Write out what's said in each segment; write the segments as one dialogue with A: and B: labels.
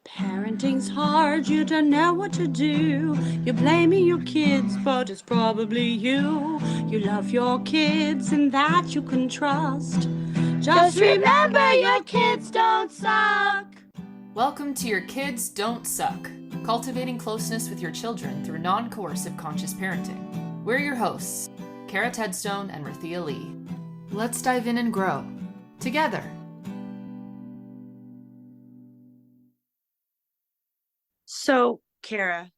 A: Parenting's hard, you don't know what to do. You're blaming your kids, but it's probably you. You love your kids and that you can trust. Just remember your kids don't suck.
B: Welcome to Your Kids Don't Suck, cultivating closeness with your children through non-coercive conscious parenting. We're your hosts, Cara Tedstone and Rythea Lee. Let's dive in and grow together.
C: So, Cara,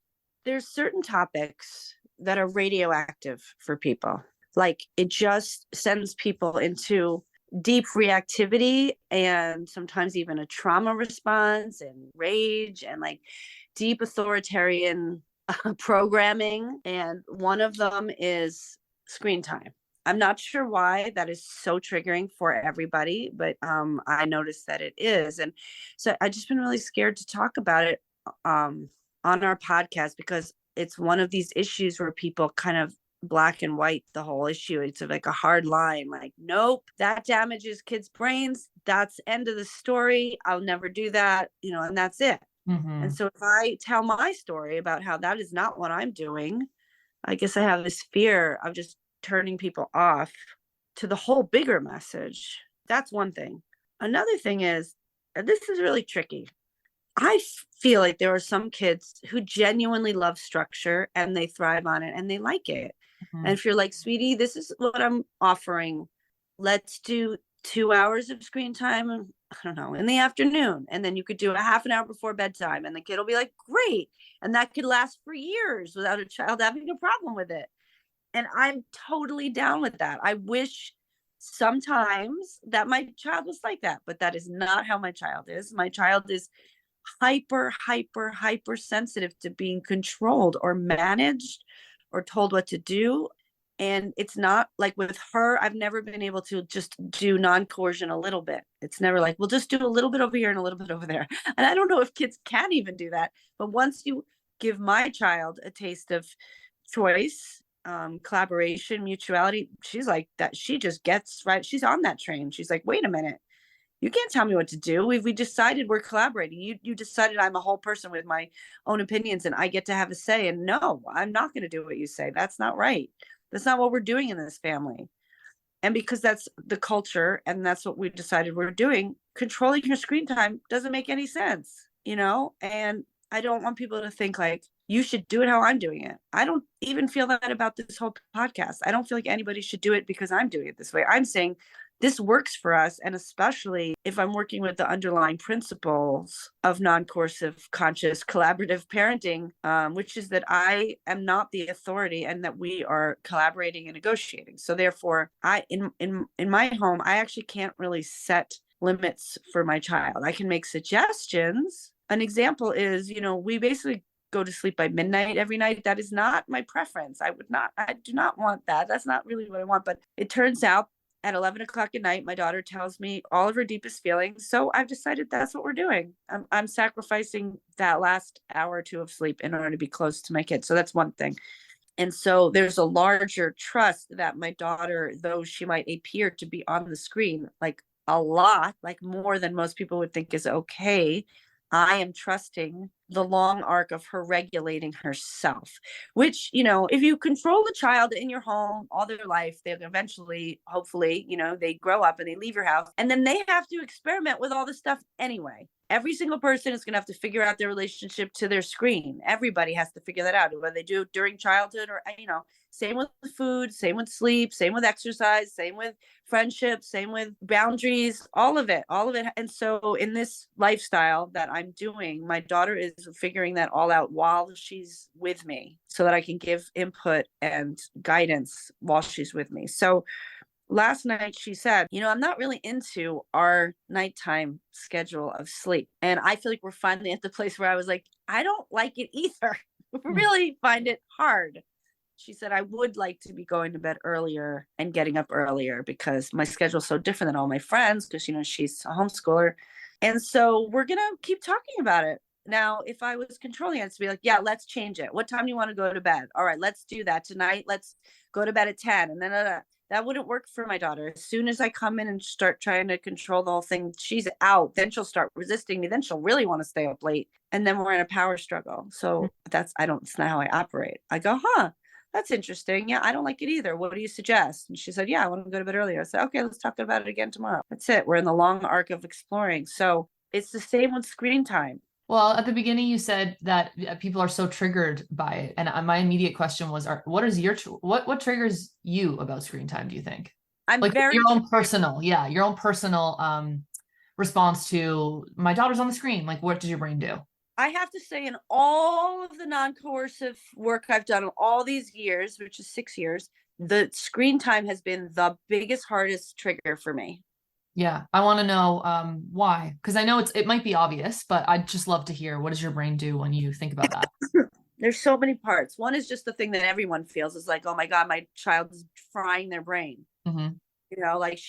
C: there's certain topics that are radioactive for people. Like it just sends people into deep reactivity and sometimes even a trauma response and rage and like deep authoritarian programming. And one of them is screen time. I'm not sure why that is so triggering for everybody, but I noticed that it is. And so I've just been really scared to talk about it on our podcast because it's one of these issues where people kind of black and white the whole issue. It's like a hard line, like, nope, that damages kids' brains. That's end of the story. I'll never do that, and that's it.
B: Mm-hmm.
C: And so if I tell my story about how that is not what I'm doing, I guess I have this fear of just turning people off to the whole bigger message. That's one thing. Another thing is, and this is really tricky, I feel like there are some kids who genuinely love structure and they thrive on it and they like it.
B: Mm-hmm.
C: And if you're like, sweetie, this is what I'm offering. Let's do 2 hours of screen time, I don't know, in the afternoon. And then you could do a half an hour before bedtime. And the kid will be like, great. And that could last for years without a child having a problem with it. And I'm totally down with that. I wish sometimes that my child was like that, but that is not how my child is. My child is hyper sensitive to being controlled or managed or told what to do. And it's not like with her, I've never been able to just do non-coercion a little bit. It's never like, we'll just do a little bit over here and a little bit over there. And I don't know if kids can even do that. But once you give my child a taste of choice, collaboration, mutuality, she's like that. She just gets right. She's on that train. She's like, wait a minute. You can't tell me what to do. We decided we're collaborating. You decided I'm a whole person with my own opinions and I get to have a say. And no, I'm not going to do what you say. That's not right. That's not what we're doing in this family. And because that's the culture and that's what we decided we're doing, controlling your screen time doesn't make any sense, And I don't want people to think like, you should do it how I'm doing it. I don't even feel that about this whole podcast. I don't feel like anybody should do it because I'm doing it this way. I'm saying this works for us. And especially if I'm working with the underlying principles of non-coercive, conscious, collaborative parenting, which is that I am not the authority and that we are collaborating and negotiating. So therefore, in my home, I actually can't really set limits for my child. I can make suggestions. An example is, we basically go to sleep by midnight every night. That is not my preference. I do not want that. That's not really what I want. But it turns out at 11 o'clock at night, my daughter tells me all of her deepest feelings. So I've decided that's what we're doing. I'm sacrificing that last hour or two of sleep in order to be close to my kids. So that's one thing. And so there's a larger trust that my daughter, though she might appear to be on the screen, like a lot, like more than most people would think is okay, I am trusting the long arc of her regulating herself, which, if you control a child in your home all their life, they'll eventually, hopefully, they grow up and they leave your house and then they have to experiment with all this stuff anyway. Every single person is going to have to figure out their relationship to their screen. Everybody has to figure that out, whether they do it during childhood or, same with food, same with sleep, same with exercise, same with friendship, same with boundaries, all of it. And so in this lifestyle that I'm doing, my daughter is figuring that all out while she's with me so that I can give input and guidance while she's with me. So last night she said, I'm not really into our nighttime schedule of sleep. And I feel like we're finally at the place where I was like, I don't like it either. Really find it hard. She said, I would like to be going to bed earlier and getting up earlier because my schedule's so different than all my friends because, she's a homeschooler. And so we're going to keep talking about it. Now, if I was controlling it, it's to be like, yeah, let's change it. What time do you want to go to bed? All right, let's do that tonight. Let's go to bed at 10. And then That wouldn't work for my daughter. As soon as I come in and start trying to control the whole thing, she's out. Then she'll start resisting me. Then she'll really want to stay up late. And then we're in a power struggle. So that's not how I operate. I go, that's interesting. Yeah, I don't like it either. What do you suggest? And she said, yeah, I want to go to bed earlier. I said, okay, let's talk about it again tomorrow. That's it. We're in the long arc of exploring. So it's the same with screen time.
B: Well, at the beginning, you said that people are so triggered by it, and my immediate question was, what is what triggers you about screen time? Do you think,
C: I'm
B: like
C: very
B: your own personal response to my daughter's on the screen? Like, what does your brain do?
C: I have to say, in all of the non-coercive work I've done in all these years, which is 6 years, the screen time has been the biggest, hardest trigger for me.
B: Yeah, I want to know why, because I know it might be obvious, but I'd just love to hear, what does your brain do when you think about that?
C: There's so many parts. One is just the thing that everyone feels is like, oh my God, my child is frying their brain.
B: Mm-hmm.
C: You know, like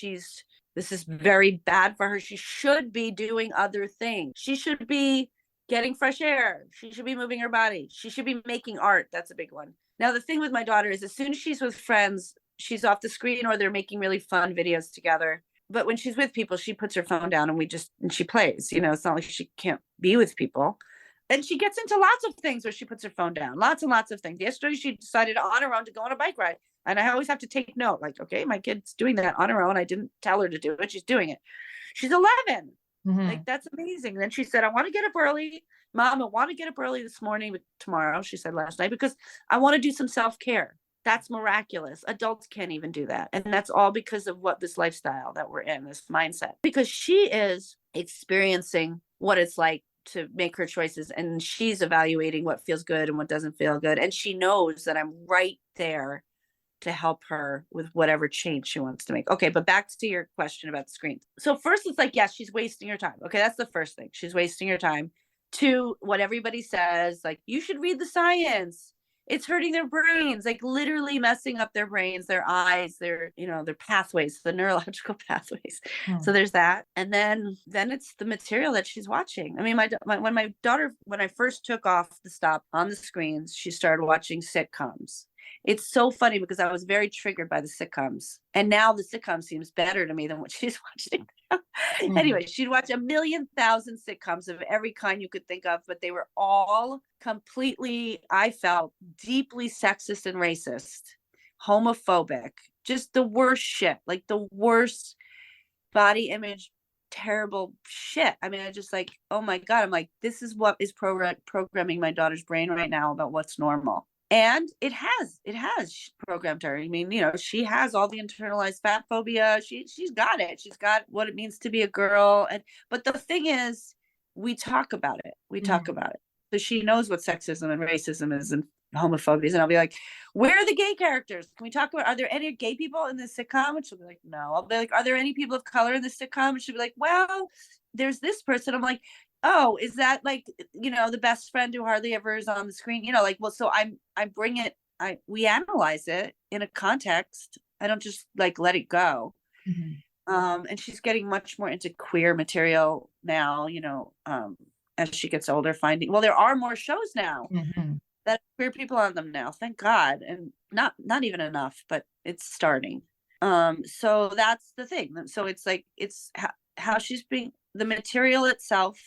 C: this is very bad for her. She should be doing other things. She should be getting fresh air. She should be moving her body. She should be making art. That's a big one. Now, the thing with my daughter is as soon as she's with friends, she's off the screen or they're making really fun videos together. But when she's with people, she puts her phone down and she plays. You know, it's not like she can't be with people. And she gets into lots of things where she puts her phone down. Lots and lots of things. Yesterday, she decided on her own to go on a bike ride. And I always have to take note, like, okay, my kid's doing that on her own. I didn't tell her to do it. She's doing it. She's 11.
B: Mm-hmm.
C: Like, that's amazing. And then she said, I want to get up early. Mom, I want to get up early this morning, tomorrow, she said last night, because I want to do some self-care. That's miraculous. Adults can't even do that. And that's all because of what this lifestyle that we're in, this mindset, because she is experiencing what it's like to make her choices. And she's evaluating what feels good and what doesn't feel good. And she knows that I'm right there to help her with whatever change she wants to make. Okay, but back to your question about the screen. So first it's like, yes, she's wasting her time. Okay, that's the first thing. She's wasting her time. To what everybody says, like, you should read the science. It's hurting their brains, like literally messing up their brains, their eyes, their pathways, the neurological pathways. So there's that. And then it's the material that she's watching. I mean, when my daughter, when I first took off the stop on the screens, she started watching sitcoms. It's so funny because I was very triggered by the sitcoms. And now the sitcom seems better to me than what she's watching. Anyway, she'd watch 1,000,000 sitcoms of every kind you could think of, but they were all completely, I felt, deeply sexist and racist, homophobic, just the worst shit, like the worst body image, terrible shit. I mean, I just like, oh my God, I'm like, this is what is programming my daughter's brain right now about what's normal. And it has programmed her. I mean, she has all the internalized fat phobia. She's got it. She's got what it means to be a girl. But the thing is, we talk about it. We talk about it. So she knows what sexism and racism is and homophobia is. And I'll be like, where are the gay characters? Can we talk about, are there any gay people in this sitcom? And she'll be like, no. I'll be like, are there any people of color in this sitcom? And she'll be like, well, there's this person. I'm like, oh, is that like, the best friend who hardly ever is on the screen? Like, well, so I bring it, we analyze it in a context. I don't just like let it go. Mm-hmm. And she's getting much more into queer material now, as she gets older, there are more shows now that have queer people on them now, thank God. And not even enough, but it's starting. So that's the thing. So it's like, it's how she's being, the material itself,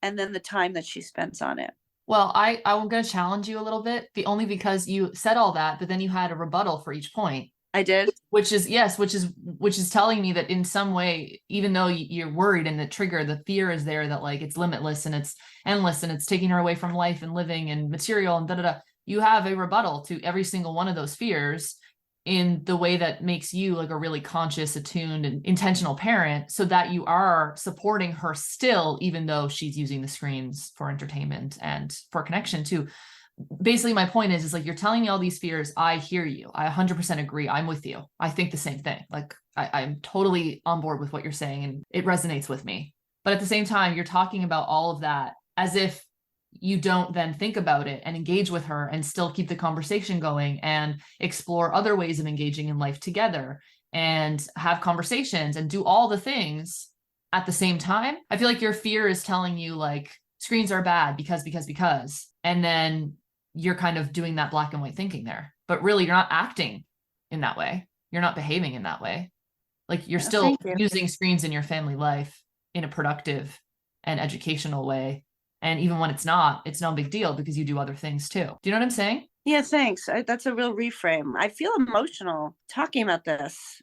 C: and then the time that she spends on it.
B: Well, I'm going to challenge you a little bit, only because you said all that, but then you had a rebuttal for each point.
C: I did.
B: Which is telling me that in some way, even though you're worried and the fear is there that like it's limitless and it's endless and it's taking her away from life and living and material and you have a rebuttal to every single one of those fears in the way that makes you like a really conscious, attuned, and intentional parent, so that you are supporting her still, even though she's using the screens for entertainment and for connection too. Basically, my point is like, you're telling me all these fears. I hear you. I 100% agree. I'm with you. I think the same thing. Like, I'm totally on board with what you're saying and it resonates with me. But at the same time, you're talking about all of that as if you don't then think about it and engage with her and still keep the conversation going and explore other ways of engaging in life together and have conversations and do all the things at the same time. I feel like your fear is telling you like screens are bad because, and then you're kind of doing that black and white thinking there, but really you're not acting in that way. you're not behaving in that way. Like you're
C: Oh,
B: still
C: thank you.
B: using screens in your family life in a productive and educational way. And even when it's not, it's no big deal because you do other things too. Do you know what I'm saying?
C: Yeah, thanks. That's a real reframe. I feel emotional talking about this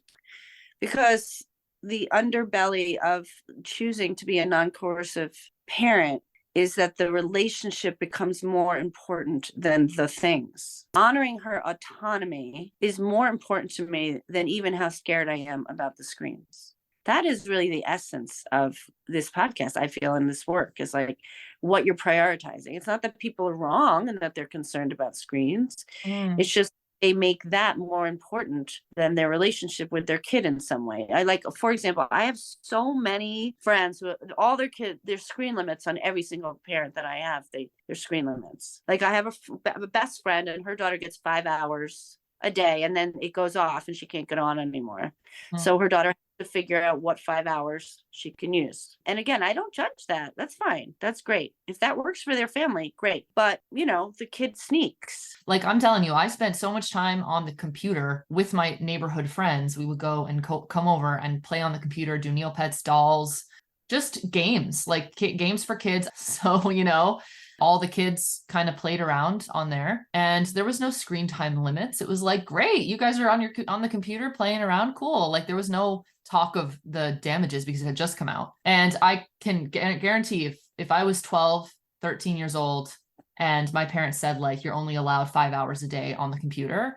C: because the underbelly of choosing to be a non-coercive parent is that the relationship becomes more important than the things. Honoring her autonomy is more important to me than even how scared I am about the screens. That is really the essence of this podcast, I feel, in this work, is like what you're prioritizing. It's not that people are wrong and that they're concerned about screens. It's just they make that more important than their relationship with their kid in some way. I like, for example, I have so many friends who all their kids, their screen limits on every single parent that I have, their screen limits. Like I have a best friend and her daughter gets 5 hours a day and then it goes off and she can't get on anymore. So her daughter has to figure out what 5 hours she can use. And again, I don't judge that. That's fine. That's great. If that works for their family, great. But the kid sneaks.
B: Like I'm telling you, I spent so much time on the computer with my neighborhood friends. We would go and come over and play on the computer, do Neopets, dolls, just games, like games for kids. So, all the kids kind of played around on there and there was no screen time limits. It was like, great, you guys are on the computer playing around. Cool. Like there was no talk of the damages because it had just come out. And I can guarantee if I was 12, 13 years old and my parents said like, you're only allowed 5 hours a day on the computer,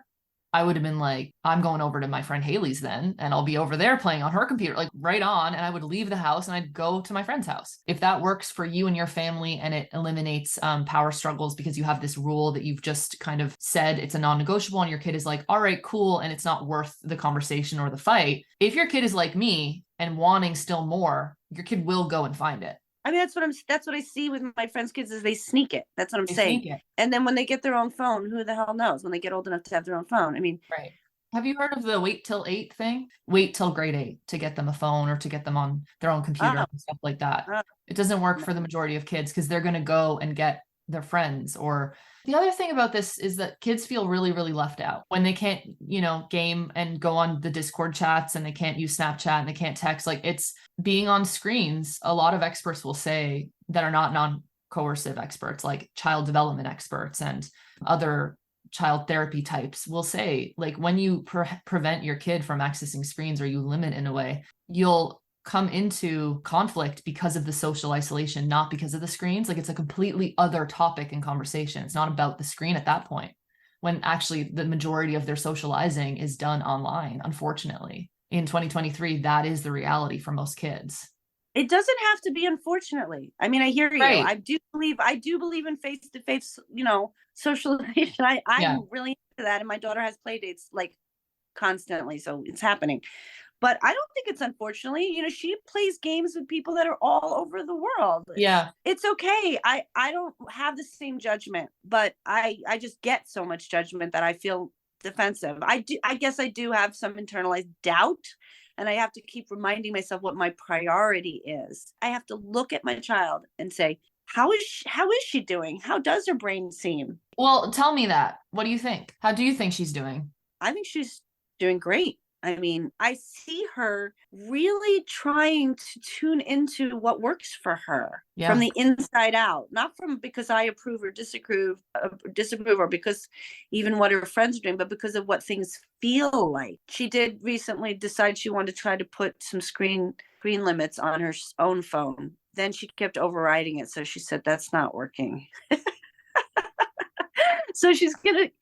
B: I would have been like, I'm going over to my friend Haley's then, and I'll be over there playing on her computer, like right on. And I would leave the house and I'd go to my friend's house. If that works for you and your family and it eliminates power struggles because you have this rule that you've just kind of said it's a non-negotiable and your kid is like, all right, cool. And it's not worth the conversation or the fight. If your kid is like me and wanting still more, your kid will go and find it.
C: I mean, that's what I see with my friends' kids is they sneak it. That's what I'm saying.
B: Sneak it.
C: And then when they get their own phone, who the hell knows when they get old enough to have their own phone? I mean,
B: right. Have you heard of the wait till 8 thing? Wait till grade 8 to get them a phone or to get them on their own computer and stuff like that. It doesn't work for the majority of kids because they're going to go and get their friends. Or the other thing about this is that kids feel really, really left out when they can't, game and go on the Discord chats and they can't use Snapchat and they can't text. Like it's being on screens. A lot of experts will say that are not non-coercive experts, like child development experts and other child therapy types will say, like when you prevent your kid from accessing screens or you limit in a way, you'll come into conflict because of the social isolation, not because of the screens. Like it's a completely other topic in conversation. It's not about the screen at that point, when actually the majority of their socializing is done online. Unfortunately, in 2023, that is the reality for most kids.
C: It doesn't have to be, unfortunately. I mean, I hear you.
B: Right.
C: I do believe in face-to-face, socialization. I'm really into that. And my daughter has play dates like constantly. So it's happening. But I don't think it's unfortunately, she plays games with people that are all over the world.
B: Yeah.
C: It's okay. I don't have the same judgment, but I just get so much judgment that I feel defensive. I guess I do have some internalized doubt. And I have to keep reminding myself what my priority is. I have to look at my child and say, how is she doing? How does her brain seem?
B: Well, tell me that. What do you think? How do you think she's doing?
C: I think she's doing great. I mean, I see her really trying to tune into what works for her from the inside out, not from because I approve or disapprove or because even what her friends are doing, but because of what things feel like. She did recently decide she wanted to try to put some screen limits on her own phone. Then she kept overriding it. So she said, that's not working. So she's working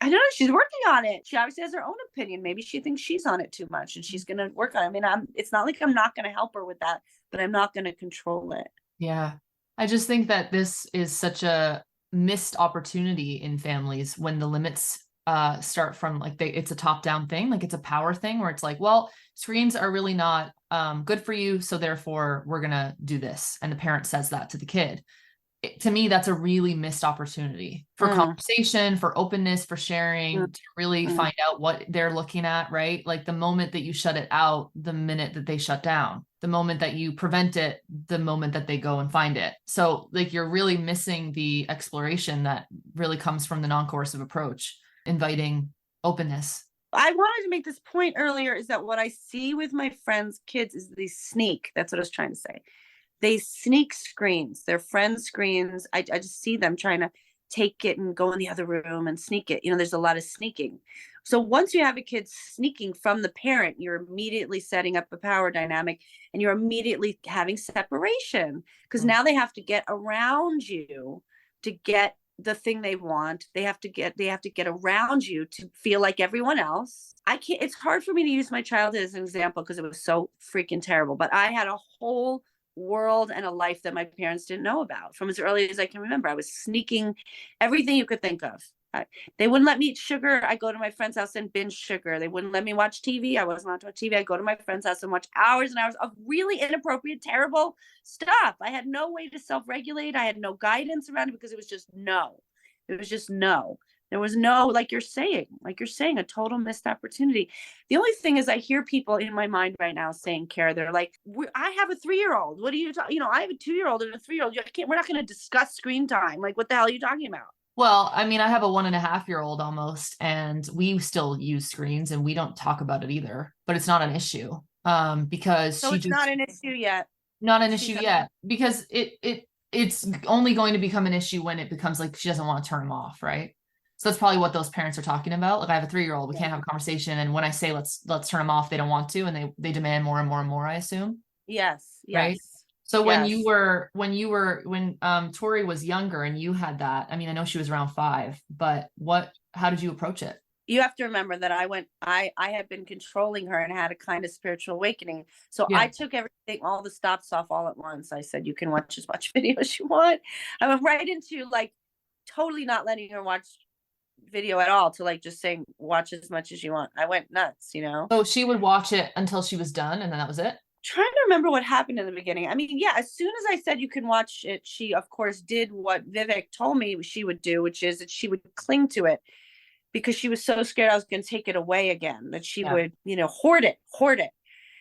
C: on it. She obviously has her own opinion. Maybe she thinks she's on it too much and she's going to work on it. I mean, it's not like I'm not going to help her with that, but I'm not going to control it.
B: Yeah. I just think that this is such a missed opportunity in families when the limits start from like it's a top-down thing, like it's a power thing where it's like, well, screens are really not good for you, so therefore we're gonna do this, and the parent says that to the kid. To me, that's a really missed opportunity for conversation, for openness, for sharing, to really find out what they're looking at, right? Like the moment that you shut it out, the minute that they shut down, the moment that you prevent it, the moment that they go and find it. So like you're really missing the exploration that really comes from the non-coercive approach, inviting openness
C: I wanted to make this point earlier, is that what I see with my friends' kids is they sneak. That's what I was trying to say. They sneak screens, their friends' screens. I just see them trying to take it and go in the other room and sneak it. There's a lot of sneaking. So once you have a kid sneaking from the parent, you're immediately setting up a power dynamic, and you're immediately having separation, because now they have to get around you to get the thing they want. They have to get around you to feel like everyone else. I can't, it's hard for me to use my childhood as an example because it was so freaking terrible, but I had a whole world and a life that my parents didn't know about from as early as I can remember. I was sneaking everything you could think of. They wouldn't let me eat sugar. I go to my friend's house and binge sugar. They wouldn't let me watch TV. I wasn't allowed to watch TV. I go to my friend's house and watch hours and hours of really inappropriate, terrible stuff. I had no way to self-regulate. I had no guidance around it because it was just no. It was just no. There was no, like you're saying, a total missed opportunity. The only thing is, I hear people in my mind right now saying, Cara, they're like, I have a 3-year-old. What are you talking? I have a 2-year-old and a 3-year-old. We're not going to discuss screen time. Like, what the hell are you talking about?
B: Well, I mean, I have a 1.5-year-old almost, and we still use screens and we don't talk about it either, but it's not an issue. Because
C: so it's not an issue yet.
B: Not an issue yet, because it's only going to become an issue when it becomes like she doesn't want to turn them off, right? So that's probably what those parents are talking about. Like, I have a 3-year-old, we can't have a conversation, and when I say let's turn them off, they don't want to, and they demand more and more and more, I assume.
C: Yes.
B: Right. So
C: yes.
B: when Tori was younger and you had that, I mean, I know she was around 5, but how did you approach it?
C: You have to remember that I had been controlling her and had a kind of spiritual awakening. So
B: Yeah.
C: I took everything, all the stops off all at once. I said, you can watch as much video as you want. I went right into like totally not letting her watch video at all, to like just saying, watch as much as you want. I went nuts.
B: So she would watch it until she was done, and then that was it?
C: Trying to remember what happened in the beginning. I mean, yeah, as soon as I said you can watch it, she of course did what Vivek told me she would do, which is that she would cling to it, because she was so scared I was going to take it away again, that she would, hoard it.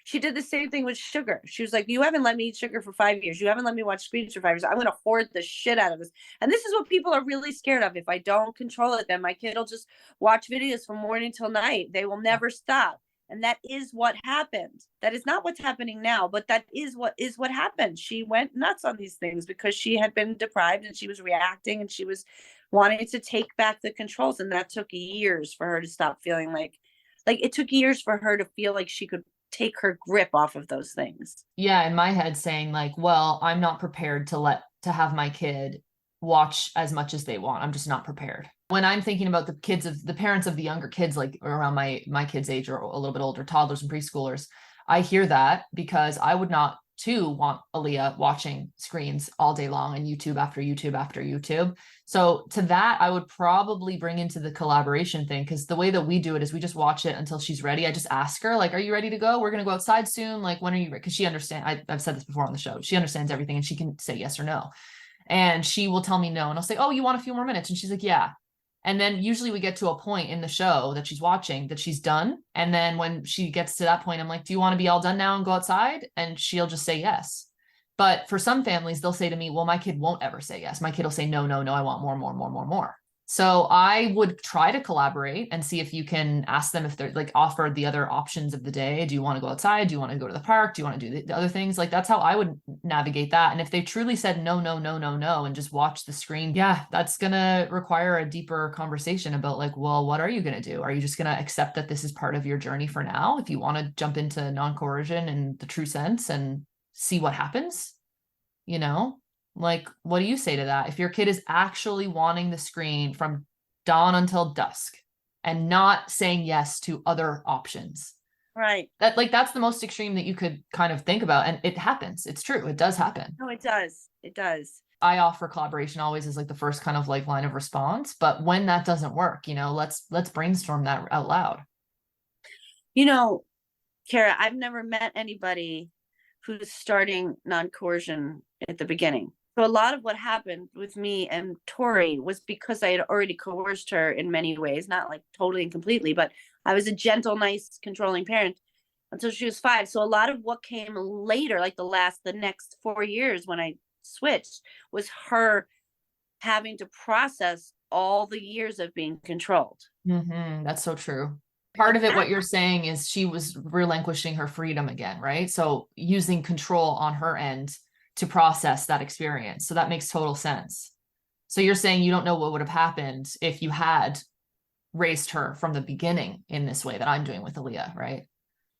C: She did the same thing with sugar. She was like, you haven't let me eat sugar for 5 years. You haven't let me watch screens for 5 years. I'm going to hoard the shit out of this. And this is what people are really scared of. If I don't control it, then my kid will just watch videos from morning till night. They will never stop. And that is what happened. That is not what's happening now, but that is what happened. She went nuts on these things because she had been deprived, and she was reacting, and she was wanting to take back the controls. And that took years for her to stop feeling like it took years for her to feel like she could take her grip off of those things.
B: Yeah, in my head saying like, well, I'm not prepared to have my kid watch as much as they want. I'm just not prepared. When I'm thinking about the parents of the younger kids, like around my kids' age or a little bit older, toddlers and preschoolers, I hear that because I would not too want Aaliyah watching screens all day long and YouTube after YouTube after YouTube. So to that, I would probably bring into the collaboration thing, because the way that we do it is we just watch it until she's ready. I just ask her, like, are you ready to go? We're going to go outside soon. Like, when are you ready? Because she understands. I've said this before on the show. She understands everything, and she can say yes or no. And she will tell me no. And I'll say, oh, you want a few more minutes? And she's like, yeah. And then usually we get to a point in the show that she's watching that she's done. And then when she gets to that point, I'm like, do you want to be all done now and go outside? And she'll just say yes. But for some families, they'll say to me, well, my kid won't ever say yes. My kid will say, no, no, no, I want more, more, more, more, more. So I would try to collaborate and see if you can ask them if they're like offered the other options of the day. Do you want to go outside? Do you want to go to the park? Do you want to do the other things? Like, that's how I would navigate that. And if they truly said no, no, no, no, no, and just watch the screen, yeah, that's going to require a deeper conversation about like, well, what are you going to do? Are you just going to accept that this is part of your journey for now? If you want to jump into non-coercion in the true sense and see what happens, like, what do you say to that? If your kid is actually wanting the screen from dawn until dusk and not saying yes to other options,
C: right?
B: That's the most extreme that you could kind of think about. And it happens. It's true. It does happen.
C: No, it does. It does.
B: I offer collaboration always as like the first kind of like line of response. But when that doesn't work, let's brainstorm that out loud.
C: Cara, I've never met anybody who's starting non-coercion at the beginning. So a lot of what happened with me and Tori was because I had already coerced her in many ways, not like totally and completely, but I was a gentle, nice, controlling parent until she was 5. So a lot of what came later, like the next 4 years when I switched, was her having to process all the years of being controlled.
B: Mm-hmm. That's so true. Part of it, what you're saying is she was relinquishing her freedom again, right? So using control on her end to process that experience. So that makes total sense. So you're saying you don't know what would have happened if you had raised her from the beginning in this way that I'm doing with Aaliyah, right?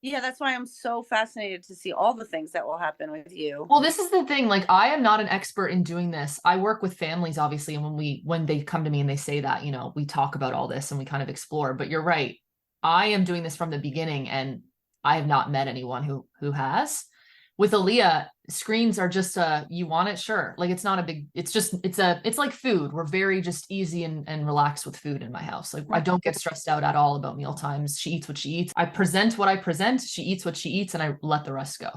C: Yeah, that's why I'm so fascinated to see all the things that will happen with you.
B: Well, this is the thing. Like, I am not an expert in doing this. I work with families, obviously, and when they come to me and they say that, we talk about all this and we kind of explore. But you're right. I am doing this from the beginning, and I have not met anyone who has. With Aaliyah, screens are just you want it, sure. Like, it's not a big, it's like food. We're very just easy and relaxed with food in my house. Like, I don't get stressed out at all about meal times. She eats what she eats. I present what I present. She eats what she eats, and I let the rest go.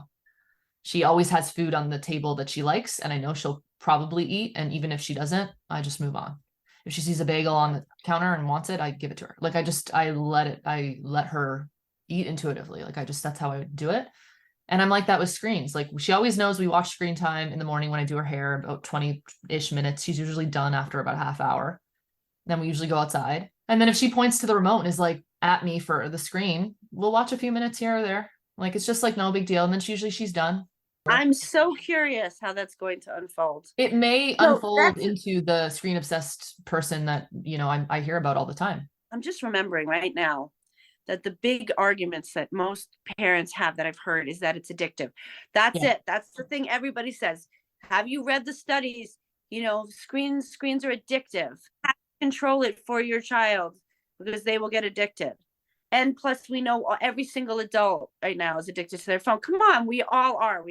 B: She always has food on the table that she likes, and I know she'll probably eat. And even if she doesn't, I just move on. If she sees a bagel on the counter and wants it, I give it to her. Like, I let her eat intuitively. Like, that's how I do it. And I'm like that with screens. Like, she always knows we watch screen time in the morning when I do her hair, about 20-ish minutes. She's usually done after about a half hour. Then we usually go outside. And then if she points to the remote and is like at me for the screen, we'll watch a few minutes here or there. Like, it's just like no big deal. And then she's done.
C: I'm so curious how that's going to unfold.
B: It may unfold into the screen obsessed person that, I hear about all the time.
C: I'm just remembering right now that the big arguments that most parents have that I've heard is that it's addictive. That's it. That's the thing everybody says. Have you read the studies? Screens are addictive. Have to control it for your child because they will get addicted. And plus, we know every single adult right now is addicted to their phone. Come on, we all are.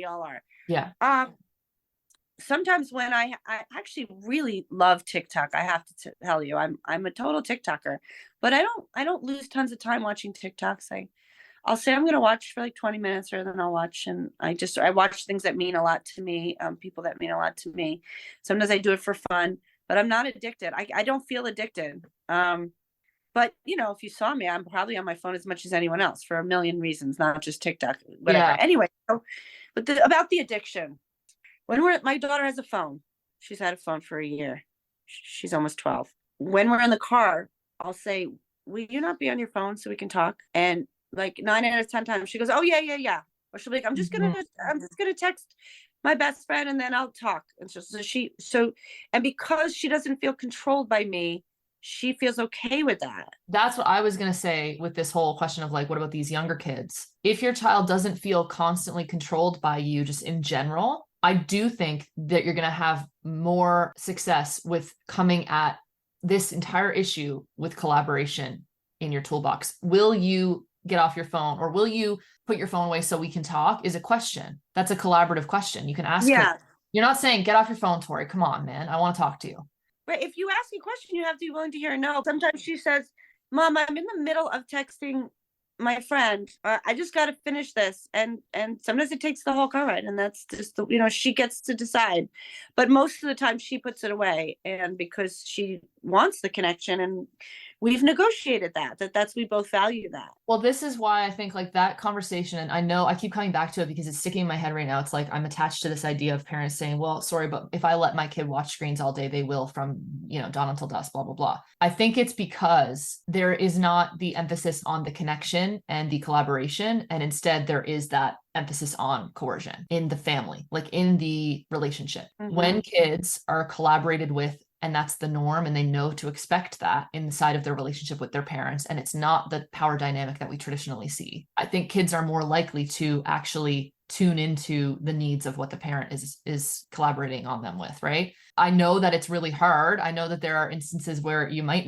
B: Yeah.
C: Sometimes when I actually really love TikTok, I have to tell you, I'm a total TikToker, but I don't lose tons of time watching TikToks. I'll say I'm going to watch for like 20 minutes, or then I'll watch, and I watch things that mean a lot to me, people that mean a lot to me. Sometimes I do it for fun, but I'm not addicted. I don't feel addicted. But if you saw me, I'm probably on my phone as much as anyone else for a million reasons, not just TikTok, whatever. Yeah. Anyway, but about the addiction, my daughter has a phone. She's had a phone for a year. She's almost 12. When we're in the car, I'll say, will you not be on your phone so we can talk? And like 9 out of 10 times she goes, oh yeah. Or she'll be like, I'm just gonna text my best friend and then I'll talk. And and because she doesn't feel controlled by me, she feels okay with that.
B: That's what I was going to say with this whole question of like, what about these younger kids? If your child doesn't feel constantly controlled by you, just in general, I do think that you're going to have more success with coming at this entire issue with collaboration in your toolbox. Will you get off your phone, or will you put your phone away so we can talk? Is a question. That's a collaborative question. You can ask her. You're not saying, get off your phone, Tori. Come on, man. I want to talk to you.
C: Right. If you ask a question, you have to be willing to hear no. Sometimes she says, Mom, I'm in the middle of texting my friend. I just got to finish this. And sometimes it takes the whole car ride, and that's just, she gets to decide. But most of the time she puts it away, and because she wants the connection, and we've negotiated that's we both value that.
B: Well, this is why I think like that conversation, and I know I keep coming back to it because it's sticking in my head right now. It's like I'm attached to this idea of parents saying, well, sorry, but if I let my kid watch screens all day, they will from, dawn until dusk, blah, blah, blah. I think it's because there is not the emphasis on the connection and the collaboration. And instead there is that emphasis on coercion in the family, like in the relationship. Mm-hmm. When kids are collaborated with, and that's the norm, and they know to expect that inside of their relationship with their parents, and it's not the power dynamic that we traditionally see, I think kids are more likely to actually tune into the needs of what the parent is collaborating on them with, right? I know that it's really hard. I know that there are instances where you might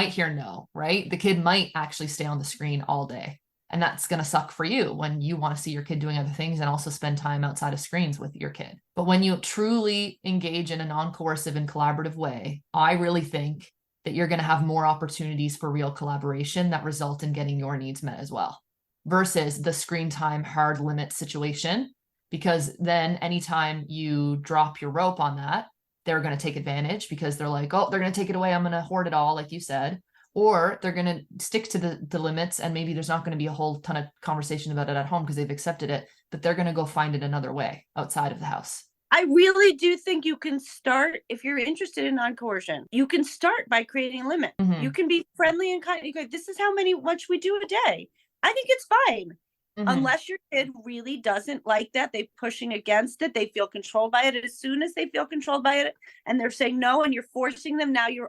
B: hear no, right? The kid might actually stay on the screen all day. And that's going to suck for you when you want to see your kid doing other things and also spend time outside of screens with your kid. But when you truly engage in a non-coercive and collaborative way, I really think that you're going to have more opportunities for real collaboration that result in getting your needs met as well, versus the screen time hard limit situation. Because then anytime you drop your rope on that, they're going to take advantage because they're like, oh, they're going to take it away. I'm going to hoard it all, like you said. Or they're going to stick to the limits, and maybe there's not going to be a whole ton of conversation about it at home because they've accepted it, but they're going to go find it another way outside of the house.
C: I really do think you can start, if you're interested in non-coercion, you can start by creating a limit. You can be friendly and kind. You go, this is how much we do a day. I think it's fine. Unless your kid really doesn't like that, they're pushing against it, they feel controlled by it. As soon as they feel controlled by it and they're saying no and you're forcing them, now you're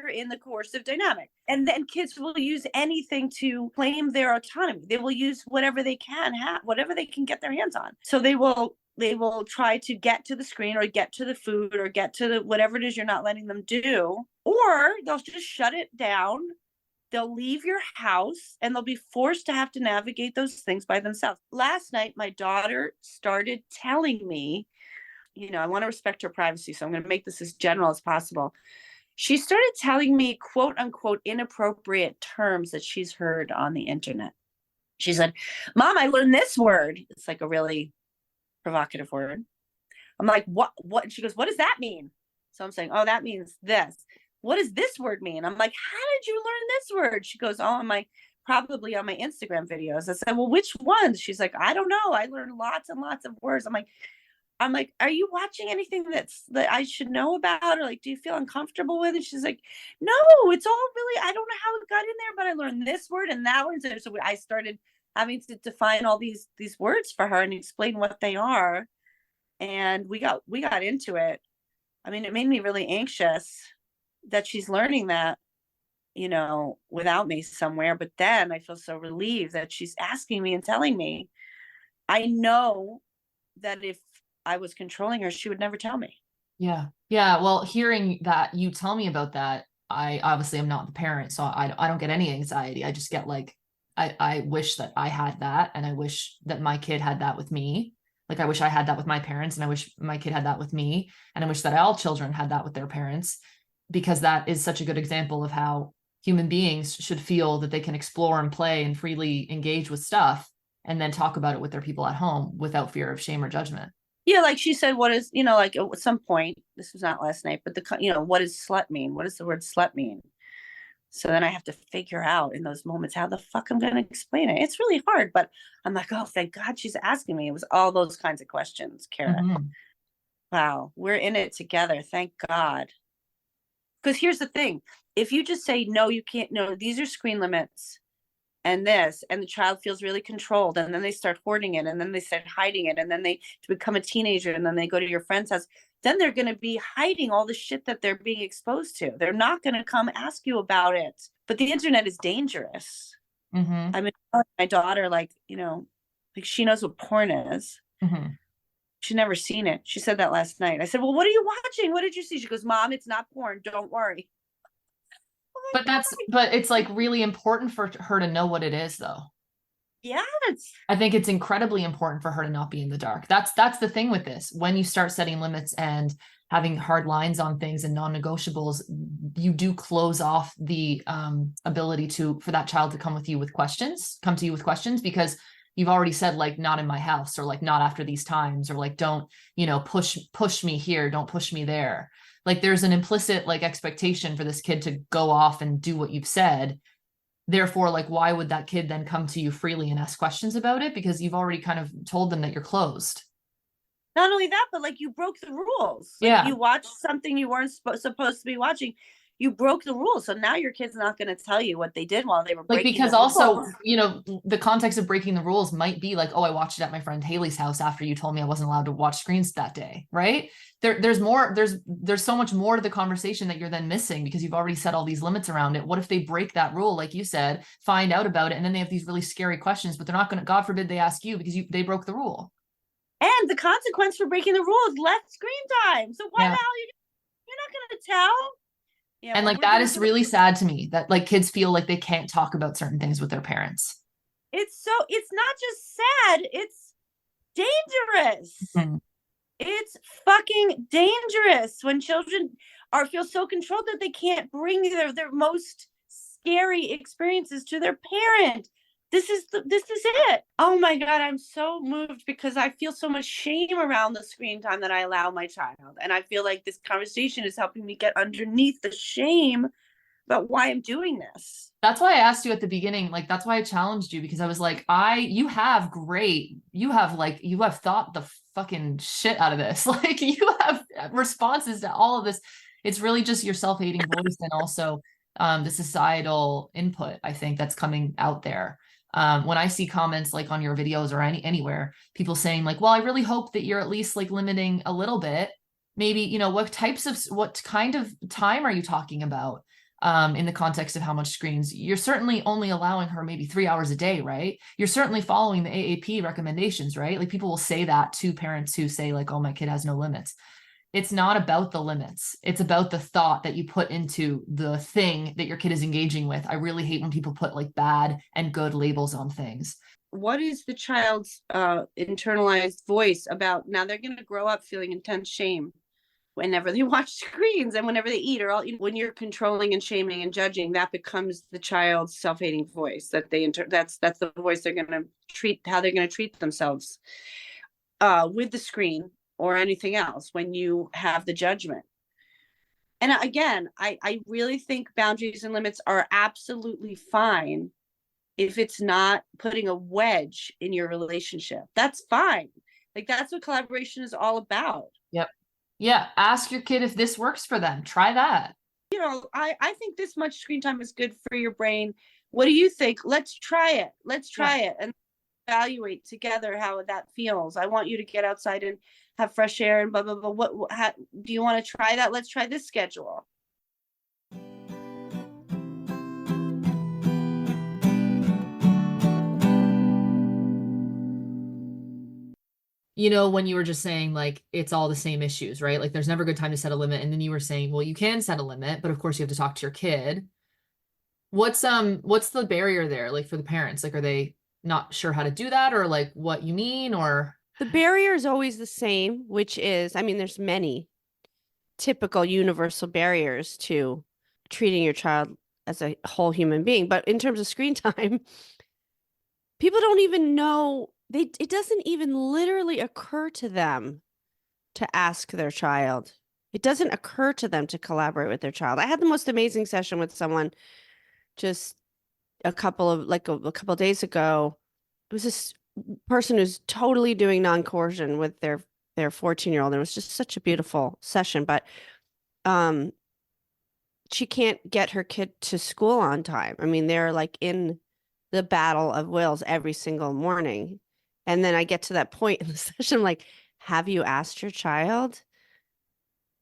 C: in the coercive dynamic. And then kids will use anything to claim their autonomy. They will use whatever they can have, whatever they can get their hands on. So they will try to get to the screen or get to the food or get to the whatever it is you're not letting them do, or they'll just shut it down. They'll leave your house and they'll be forced to have to navigate those things by themselves. Last night, my daughter started telling me, I want to respect her privacy, so I'm going to make this as general as possible. She started telling me, quote unquote, inappropriate terms that she's heard on the internet. She said, Mom, I learned this word. It's like a really provocative word. I'm like, what? She goes, what does that mean? So I'm saying, oh, that means this. What does this word mean? I'm like, how did you learn this word? She goes, oh, probably on my Instagram videos. I said, well, which ones? She's like, I don't know. I learned lots and lots of words. I'm like, are you watching anything that I should know about? Or like, do you feel uncomfortable with it? She's like, no, it's all really, I don't know how it got in there, but I learned this word and that word. So I started having to define all these words for her and explain what they are. And we got into it. I mean, it made me really anxious that she's learning that, without me somewhere. But then I feel so relieved that she's asking me and telling me. I know that if I was controlling her, she would never tell me.
B: Yeah. Yeah. Well, hearing that you tell me about that, I obviously am not the parent, so I don't get any anxiety. I just get like, I wish that I had that. And I wish that my kid had that with me. Like, I wish I had that with my parents, and I wish my kid had that with me. And I wish that all children had that with their parents, because that is such a good example of how human beings should feel that they can explore and play and freely engage with stuff and then talk about it with their people at home without fear of shame or judgment.
C: Yeah, like she said, what is, like at some point, this was not last night, but what does slut mean? What does the word slut mean? So then I have to figure out in those moments how the fuck I'm going to explain it. It's really hard, but I'm like, oh, thank God she's asking me. It was all those kinds of questions, Cara. Wow, we're in it together. Thank God. Because here's the thing. If you just say, no, you can't, no, these are screen limits and this, and the child feels really controlled, and then they start hoarding it, and then they start hiding it, and then they become a teenager, and then they go to your friend's house, then they're going to be hiding all the shit that they're being exposed to. They're not going to come ask you about it. But the internet is dangerous. I mean, my daughter, like she knows what porn is. She's never seen it. She said that last night. I said, well, what are you watching? What did you see? She goes, Mom, it's not porn. Don't worry.
B: But it's like really important for her to know what it is, though.
C: Yes.
B: I think it's incredibly important for her to not be in the dark. That's the thing with this. When you start setting limits and having hard lines on things and non-negotiables, you do close off the ability for that child to come to you with questions, because you've already said, like, not in my house, or like, not after these times, or like, don't, push me here, don't push me there. Like, there's an implicit like expectation for this kid to go off and do what you've said. Therefore, like, why would that kid then come to you freely and ask questions about it? Because you've already kind of told them that you're closed.
C: Not only that, but like, you broke the rules.
B: Yeah.
C: You watched something you weren't supposed to be watching. You broke the rules. So now your kid's not going to tell you what they did while they were breaking
B: because
C: the
B: also,
C: rules.
B: The context of breaking the rules might be like, oh, I watched it at my friend Haley's house after you told me I wasn't allowed to watch screens that day, right? There's so much more to the conversation that you're then missing, because you've already set all these limits around it. What if they break that rule, like you said, find out about it, and then they have these really scary questions, but they're not going to, God forbid, they ask you because they broke the rule.
C: And the consequence for breaking the rule is less screen time. So why the hell you're not going to tell?
B: Yeah, and like, that is really sad to me, that like kids feel like they can't talk about certain things with their parents.
C: It's not just sad, it's dangerous. It's fucking dangerous when children feel so controlled that they can't bring their most scary experiences to their parent. This is it. Oh my God, I'm so moved because I feel so much shame around the screen time that I allow my child. And I feel like this conversation is helping me get underneath the shame about why I'm doing this.
B: That's why I asked you at the beginning, like, that's why I challenged you, because I was like, you have thought the fucking shit out of this. Like you have responses to all of this. It's really just your self-hating voice and also the societal input, I think, that's coming out there. When I see comments like on your videos or anywhere, people saying like, well, I really hope that you're at least like limiting a little bit. Maybe, you know, what kind of time are you talking about? In the context of how much screens, you're certainly only allowing her maybe 3 hours a day, right? You're certainly following the AAP recommendations, right? Like people will say that to parents who say like, oh, my kid has no limits. It's not about the limits. It's about the thought that you put into the thing that your kid is engaging with. I really hate when people put like bad and good labels on things.
C: What is the child's internalized voice about? Now they're going to grow up feeling intense shame whenever they watch screens and whenever they eat, or all, when you're controlling and shaming and judging, that becomes the child's self-hating voice that that's the voice they're going to how they're going to treat themselves with the screen or anything else when you have the judgment. And again, I really think boundaries and limits are absolutely fine if it's not putting a wedge in your relationship. That's fine. Like that's what collaboration is all about.
B: Yep. Yeah, ask your kid if this works for them. Try that.
C: You know, I think this much screen time is good for your brain. What do you think? Let's try it. Let's try it and evaluate together how that feels. I want you to get outside and have fresh air and blah, blah, blah. How, do you want to try that? Let's try this schedule.
B: You know, when you were just saying like it's all the same issues, right? Like there's never a good time to set a limit. And then you were saying, well, you can set a limit, but of course you have to talk to your kid. What's the barrier there, like for the parents? Like, are they not sure how to do that, or like what you mean? Or
A: the barrier is always the same, which is, I mean, there's many typical universal barriers to treating your child as a whole human being. But in terms of screen time, people don't even know, it doesn't even literally occur to them to ask their child. It doesn't occur to them to collaborate with their child. I had the most amazing session with someone just a couple of days ago. It was this person who's totally doing non-coercion with their 14-year-old. It was just such a beautiful session, but she can't get her kid to school on time. I mean, they're like in the battle of wills every single morning. And then I get to that point in the session, I'm like, have you asked your child?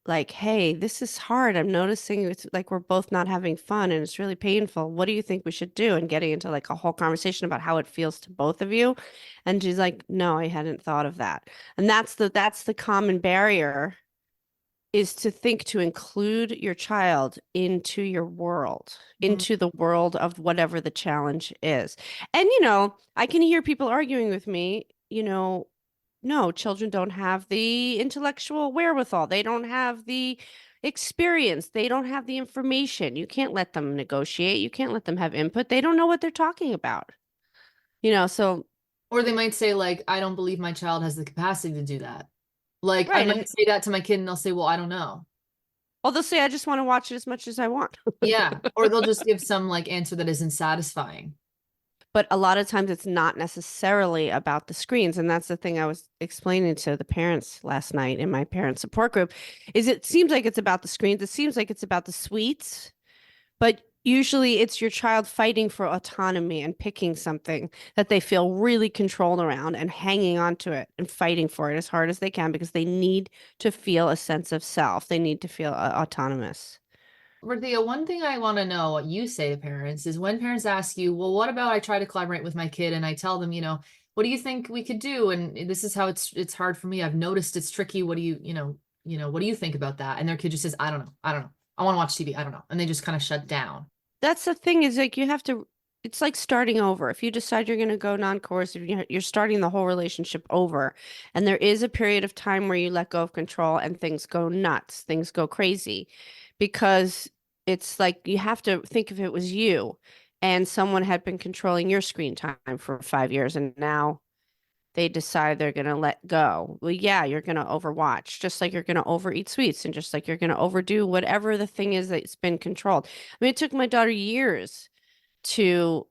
A: Like, hey, this is hard. I'm noticing it's like we're both not having fun and it's really painful. What do you think we should do? And getting into like a whole conversation about how it feels to both of you. And she's like, no, I hadn't thought of that. And that's the common barrier, is to think to include your child into your world, into the world of whatever the challenge is. And, you know, I can hear people arguing with me, you know, no, children don't have the intellectual wherewithal. They don't have the experience. They don't have the information. You can't let them negotiate. You can't let them have input. They don't know what they're talking about. You know, so.
B: Or they might say like, I don't believe my child has the capacity to do that. Like
A: Right.
B: I might say that to my kid and they'll say, well, I don't know.
A: Well, they'll say, I just want to watch it as much as I want.
B: Yeah. Or they'll just give some like answer that isn't satisfying.
A: But a lot of times it's not necessarily about the screens. And that's the thing I was explaining to the parents last night in my parent support group, is it seems like it's about the screens. It seems like it's about the sweets, but usually it's your child fighting for autonomy and picking something that they feel really controlled around and hanging on to it and fighting for it as hard as they can because they need to feel a sense of self. They need to feel autonomous.
B: Rythea, one thing I want to know what you say to parents is when parents ask you, well, what about I try to collaborate with my kid and I tell them, you know, what do you think we could do? And this is how it's hard for me. I've noticed it's tricky. What do what do you think about that? And their kid just says, I don't know. I want to watch TV. I don't know. And they just kind of shut down.
A: That's the thing, is like it's like starting over. If you decide you're going to go non-coercive, you're starting the whole relationship over. And there is a period of time where you let go of control and things go nuts, things go crazy, because it's like you have to think if it was you and someone had been controlling your screen time for 5 years and now they decide they're going to let go. Well, yeah, you're going to overwatch, just like you're going to overeat sweets and just like you're going to overdo whatever the thing is that's been controlled. I mean, it took my daughter years to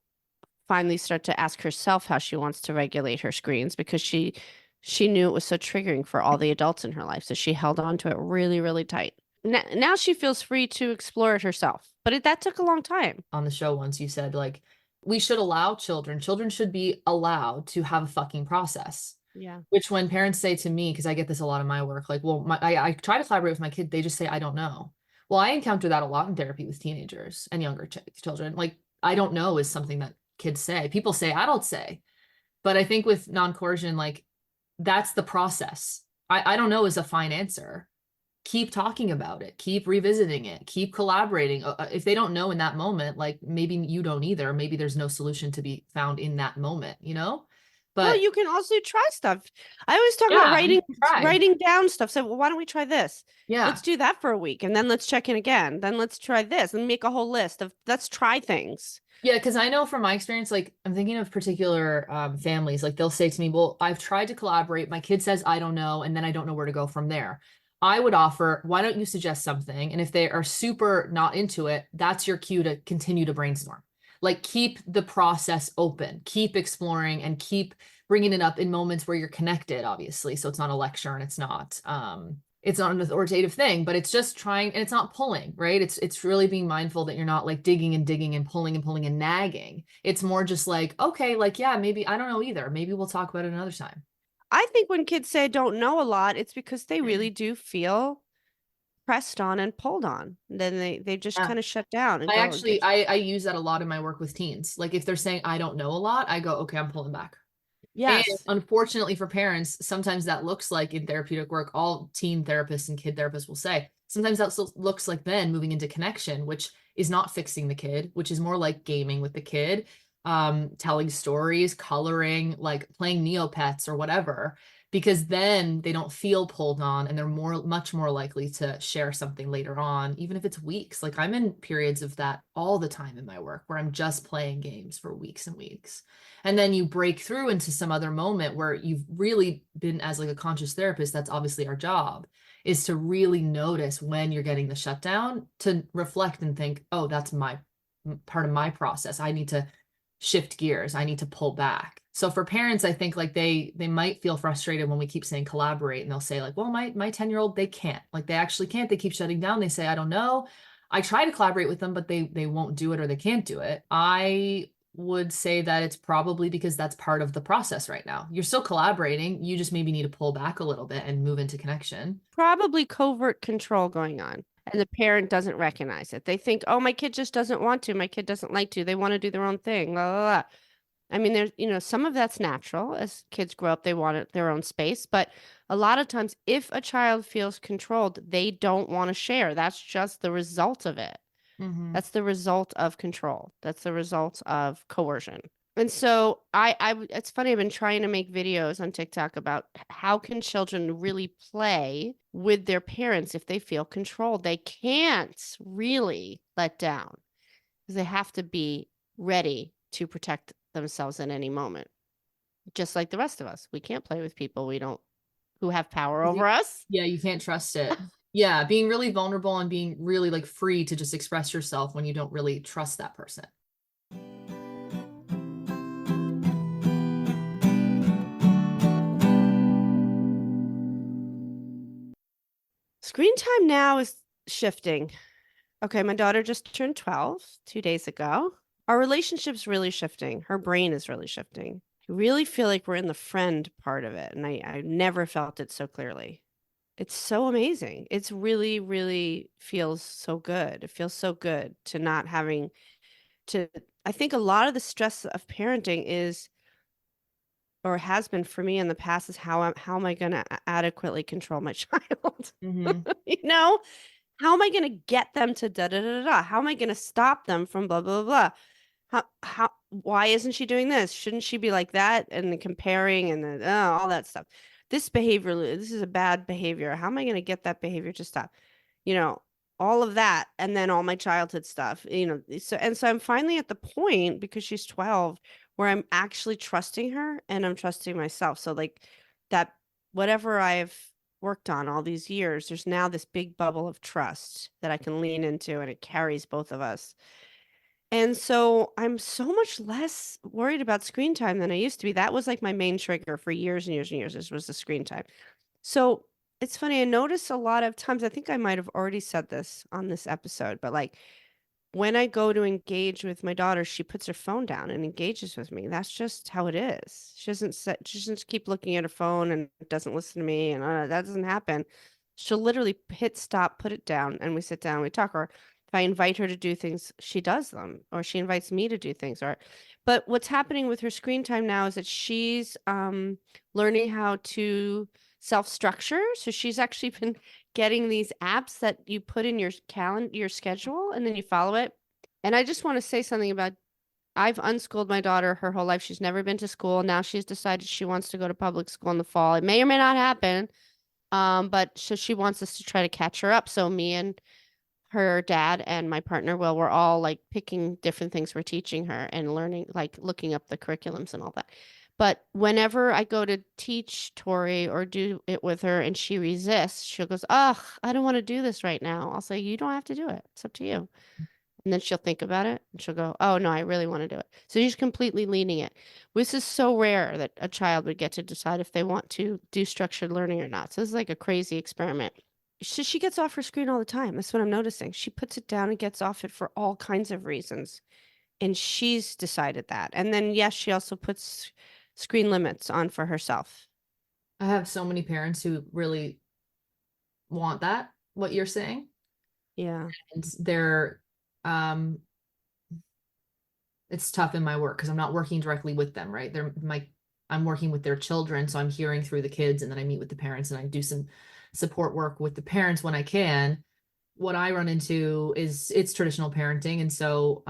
A: finally start to ask herself how she wants to regulate her screens, because she she knew it was so triggering for all the adults in her life. So she held on to it really, really tight. Now she feels free to explore it herself. But that took a long time.
B: On the show once, you said, like, we should allow children should be allowed to have a fucking process.
A: Yeah.
B: Which when parents say to me, because I get this a lot in my work, like, well, I try to collaborate with my kid, they just say, I don't know. Well, I encounter that a lot in therapy with teenagers and younger children. Like, I don't know is something that kids say. People say, adults say. But I think with non-coercion, like, that's the process. I don't know is a fine answer. Keep talking about it, keep revisiting it, keep collaborating. If they don't know in that moment, like maybe you don't either, maybe there's no solution to be found in that moment, you know?
A: Well,
B: But
A: you can also try stuff. I always talk about
B: yeah, you can try.
A: writing down stuff. So, well, why don't we try this?
B: Yeah.
A: Let's do that for a week, and then let's check in again. Then let's try this and make a whole list of let's try things.
B: Yeah, because I know from my experience, like I'm thinking of particular families, like they'll say to me, well, I've tried to collaborate. My kid says, I don't know. And then I don't know where to go from there. I would offer, why don't you suggest something? And if they are super not into it, that's your cue to continue to brainstorm. Like keep the process open, keep exploring and keep bringing it up in moments where you're connected, obviously. So it's not a lecture and it's not an authoritative thing, but it's just trying, and it's not pulling, right? It's really being mindful that you're not like digging and digging and pulling and pulling and nagging. It's more just like, okay, like, yeah, maybe I don't know either. Maybe we'll talk about it another time.
A: I think when kids say don't know a lot, it's because they really do feel pressed on and pulled on. Then they just kind of shut down and
B: I use that a lot in my work with teens. Like if they're saying I don't know a lot, I go, okay, I'm pulling back. And
A: yes.
B: unfortunately for parents, sometimes that looks like in therapeutic work, all teen therapists and kid therapists will say, sometimes that looks like then moving into connection, which is not fixing the kid, which is more like gaming with the kid, telling stories, coloring, like playing Neopets or whatever, because then they don't feel pulled on and they're much more likely to share something later on, even if it's weeks. Like I'm in periods of that all the time in my work where I'm just playing games for weeks and weeks. And then you break through into some other moment where you've really been, as like a conscious therapist, that's obviously our job, is to really notice when you're getting the shutdown, to reflect and think, oh, that's my part of my process. I need to shift gears. I need to pull back. So for parents, I think like they might feel frustrated when we keep saying collaborate, and they'll say like, well, my 10-year-old, they can't. Like they actually can't. They keep shutting down. They say, I don't know. I try to collaborate with them, but they won't do it or they can't do it. I would say that it's probably because that's part of the process right now. You're still collaborating. You just maybe need to pull back a little bit and move into connection.
A: Probably covert control going on. And the parent doesn't recognize it. They think, oh, my kid just doesn't want to. My kid doesn't like to. They want to do their own thing. Blah, blah, blah. I mean, there's, some of that's natural. As kids grow up, they want their own space. But a lot of times, if a child feels controlled, they don't want to share. That's just the result of it.
B: Mm-hmm.
A: That's the result of control. That's the result of coercion. And so it's funny, I've been trying to make videos on TikTok about how can children really play with their parents if they feel controlled. They can't really let down because they have to be ready to protect themselves at any moment. Just like the rest of us. We can't play with people who have power over us.
B: Yeah, you can't trust it. Yeah, being really vulnerable and being really like free to just express yourself when you don't really trust that person.
A: Screen time now is shifting. Okay, my daughter just turned 12 2 days ago. Our relationship's really shifting. Her brain is really shifting. I really feel like we're in the friend part of it, and I never felt it so clearly. It's so amazing. It's really, really feels so good. It feels so good to not having to. I think a lot of the stress of parenting is, or has been for me in the past, is how am I going to adequately control my child?
B: Mm-hmm.
A: How am I going to get them to da da da da? How am I going to stop them from blah blah blah? Why isn't she doing this? Shouldn't she be like that? And the comparing and all that stuff. This is a bad behavior. How am I going to get that behavior to stop? All of that, and then all my childhood stuff. So I'm finally at the point, because she's 12, where I'm actually trusting her and I'm trusting myself. So like that, whatever I've worked on all these years, there's now this big bubble of trust that I can lean into, and it carries both of us. And so I'm so much less worried about screen time than I used to be. That was like my main trigger for years and years and years. This was the screen time. So it's funny. I notice a lot of times, I think I might have already said this on this episode, but like when I go to engage with my daughter, she puts her phone down and engages with me. That's just how it is. She doesn't keep looking at her phone and doesn't listen to me. And that doesn't happen. She'll literally hit stop, put it down, and we sit down and we talk. Or if I invite her to do things, she does them, or she invites me to do things. But what's happening with her screen time now is that she's learning how to self-structure. So she's actually been getting these apps that you put in your calendar, your schedule, and then you follow it. And I just want to say something about I've unschooled my daughter her whole life. She's never been to school. Now she's decided she wants to go to public school in the fall. It may or may not happen. But so she wants us to try to catch her up. So me and her dad and my partner, well, we're all like picking different things we're teaching her and learning, like looking up the curriculums and all that. But whenever I go to teach Tori or do it with her and she resists, she goes, "Ugh, I don't want to do this right now." I'll say, "You don't have to do it. It's up to you." And then she'll think about it and she'll go, "Oh, no, I really want to do it." So she's completely leaning it. This is so rare that a child would get to decide if they want to do structured learning or not. So this is like a crazy experiment. She gets off her screen all the time. That's what I'm noticing. She puts it down and gets off it for all kinds of reasons. And she's decided that. And then, yes, she also puts screen limits on for herself.
B: I have so many parents who really want that, what you're saying.
A: Yeah.
B: And they're, it's tough in my work because I'm not working directly with them, right? I'm working with their children. So I'm hearing through the kids and then I meet with the parents and I do some support work with the parents when I can. What I run into is it's traditional parenting. And so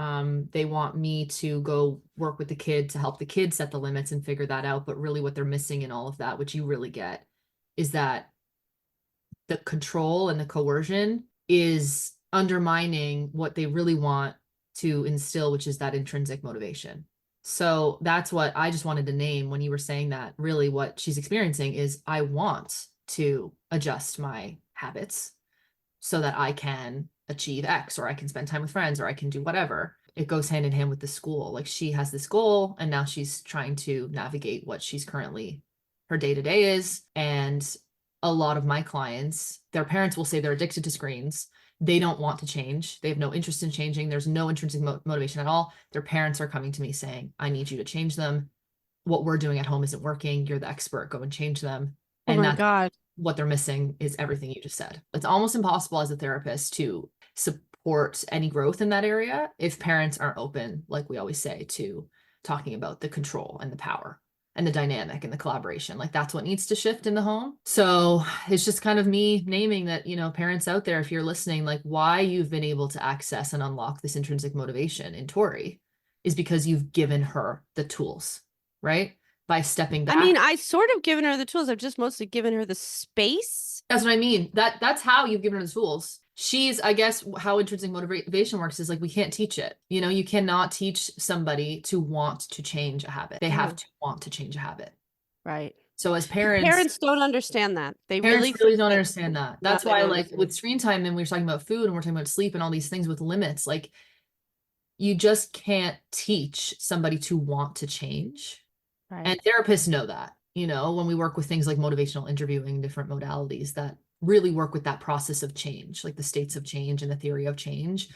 B: they want me to go work with the kid to help the kid set the limits and figure that out. But really what they're missing in all of that, which you really get, is that the control and the coercion is undermining what they really want to instill, which is that intrinsic motivation. So that's what I just wanted to name when you were saying that. Really, what she's experiencing is I want to adjust my habits so that I can achieve X or I can spend time with friends or I can do whatever. It goes hand in hand with the school. Like she has this goal and now she's trying to navigate what she's currently her day to day is. And a lot of my clients, their parents will say they're addicted to screens. They don't want to change. They have no interest in changing. There's no intrinsic motivation at all. Their parents are coming to me saying, I need you to change them. What we're doing at home isn't working. You're the expert. Go and change them.
A: Oh
B: And
A: my
B: that's
A: God.
B: what they're missing is everything you just said. It's almost impossible as a therapist to support any growth in that area if parents aren't open, like we always say, to talking about the control and the power and the dynamic and the collaboration. Like that's what needs to shift in the home. So it's just kind of me naming that, parents out there, if you're listening, like why you've been able to access and unlock this intrinsic motivation in Tori is because you've given her the tools, right? By stepping back.
A: I mean, I sort of given her the tools. I've just mostly given her the space.
B: That's what I mean. That's how you've given her the tools. She's, I guess, how intrinsic motivation works is like we can't teach it. You cannot teach somebody to want to change a habit. They have to want to change a habit.
A: Right.
B: So as parents
A: don't understand that. They
B: parents really don't understand that. That's
A: they
B: why,
A: don't
B: like
A: understand.
B: with screen time, and we were talking about food and we're talking about sleep and all these things with limits, like you just can't teach somebody to want to change.
A: Right.
B: And therapists know that, when we work with things like motivational interviewing, different modalities that really work with that process of change, like the states of change and the theory of change.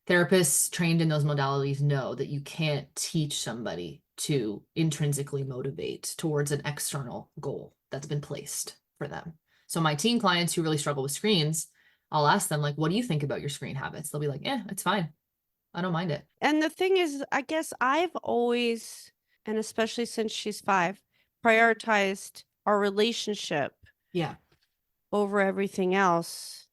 B: Therapists trained in those modalities know that you can't teach somebody to intrinsically motivate towards an external goal that's been placed for them. So my teen clients who really struggle with screens, I'll ask them, like, what do you think about your screen habits? They'll be like, it's fine. I don't mind it.
A: And the thing is, I guess I've always, and especially since she's 5, prioritized our relationship over everything else.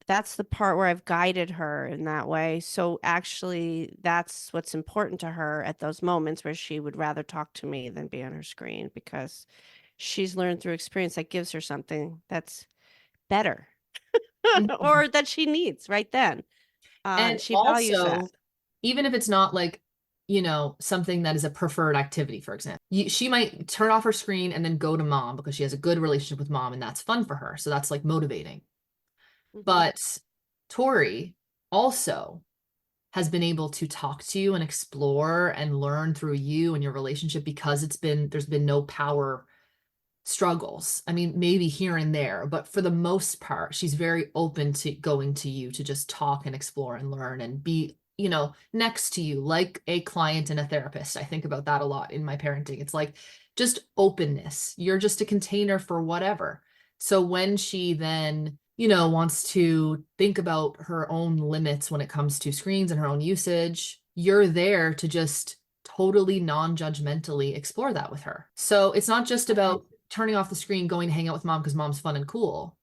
A: That's the part where I've guided her in that way. So actually, that's what's important to her at those moments where she would rather talk to me than be on her screen, because she's learned through experience that gives her something that's better or that she needs right then.
B: And
A: she
B: also,
A: values that.
B: Even if it's not like, something that is a preferred activity, for example, she might turn off her screen and then go to mom because she has a good relationship with mom and that's fun for her. So that's like motivating. But Tori also has been able to talk to you and explore and learn through you and your relationship because there's been no power struggles. I mean, maybe here and there, but for the most part, she's very open to going to you to just talk and explore and learn and be, next to you like a client and a therapist. I think about that a lot in my parenting. It's like just openness. You're just a container for whatever. So when she then, wants to think about her own limits when it comes to screens and her own usage, you're there to just totally non-judgmentally explore that with her. So it's not just about turning off the screen, going to hang out with mom because mom's fun and cool.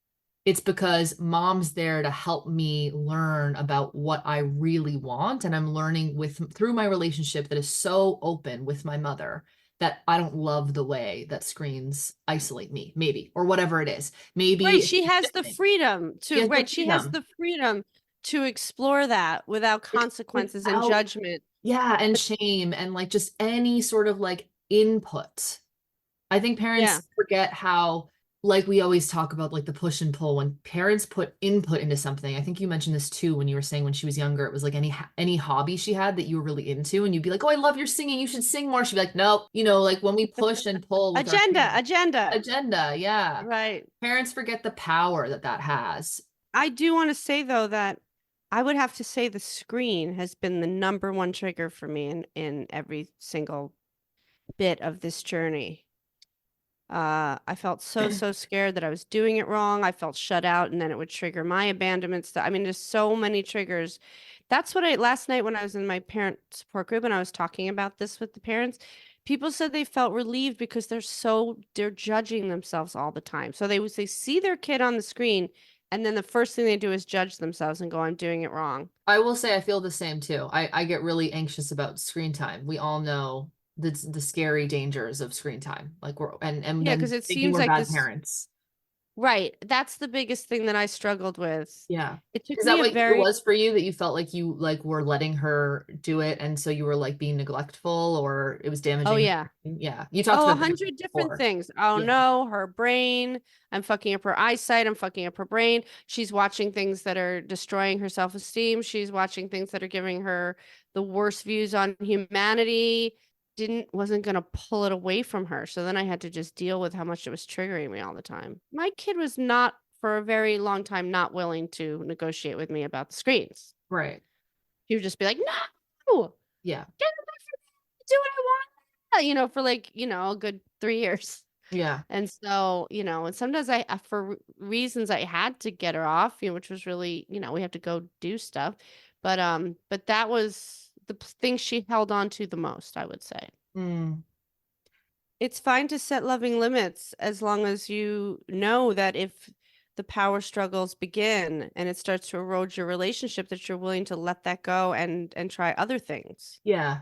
B: It's because mom's there to help me learn about what I really want. And I'm learning through my relationship that is so open with my mother that I don't love the way that screens isolate me, maybe, or whatever it is. Maybe
A: Right. She has the freedom
B: she has
A: to,
B: the
A: she has
B: freedom.
A: the freedom to explore that without consequences and
B: Without,
A: judgment.
B: yeah, and shame and like just any sort of like input. I think
A: Yeah.
B: parents forget how, like we always talk about, like the push and pull. When parents put input into something, I think you mentioned this too when you were saying when she was younger, it was like any hobby she had that you were really into, and you'd be like, "Oh, I love your singing. You should sing more." She'd be like, "Nope." Like when we push and pull with our
A: Agenda.
B: agenda, yeah.
A: Right.
B: Parents forget the power that that has.
A: I do want to say though that I would have to say the screen has been the number one trigger for me in every single bit of this journey. I felt so scared that I was doing it wrong. I felt shut out, and then it would trigger my abandonment stuff. I mean, there's so many triggers. That's what last night when I was in my parent support group and I was talking about this with the parents, people said they felt relieved because they're judging themselves all the time. So they see their kid on the screen, and then the first thing they do is judge themselves and go, "I'm doing it wrong."
B: I will say I feel the same too. I get really anxious about screen time. We all know the scary dangers of screen time. Like and
A: Yeah,
B: then
A: because it
B: thinking
A: seems
B: we're
A: like
B: bad
A: this.
B: parents.
A: Right. That's the biggest thing that I struggled with.
B: Yeah.
A: It took
B: Is
A: me
B: that
A: a
B: what it
A: very
B: was for you, that you felt like you like were letting her do it and so you were like being neglectful or it was
A: Oh
B: damaging her?
A: yeah.
B: Yeah. You talked
A: Oh,
B: about that
A: 100 different
B: before.
A: things. Oh
B: Yeah.
A: no, her brain. I'm fucking up her eyesight. I'm fucking up her brain. She's watching things that are destroying her self-esteem. She's watching things that are giving her the worst views on humanity. Wasn't gonna pull it away from her. So then I had to just deal with how much it was triggering me all the time. My kid was not for a very long time not willing to negotiate with me about the screens.
B: Right.
A: He would just be like, "No,
B: Yeah.
A: get away from me, do what I want," for like, a good 3 years.
B: Yeah.
A: And so, and sometimes for reasons I had to get her off, which was really, we have to go do stuff. But that was the thing she held on to the most, I would say.
B: Mm.
A: It's fine to set loving limits as long as you know that if the power struggles begin and it starts to erode your relationship, that you're willing to let that go and try other things.
B: Yeah.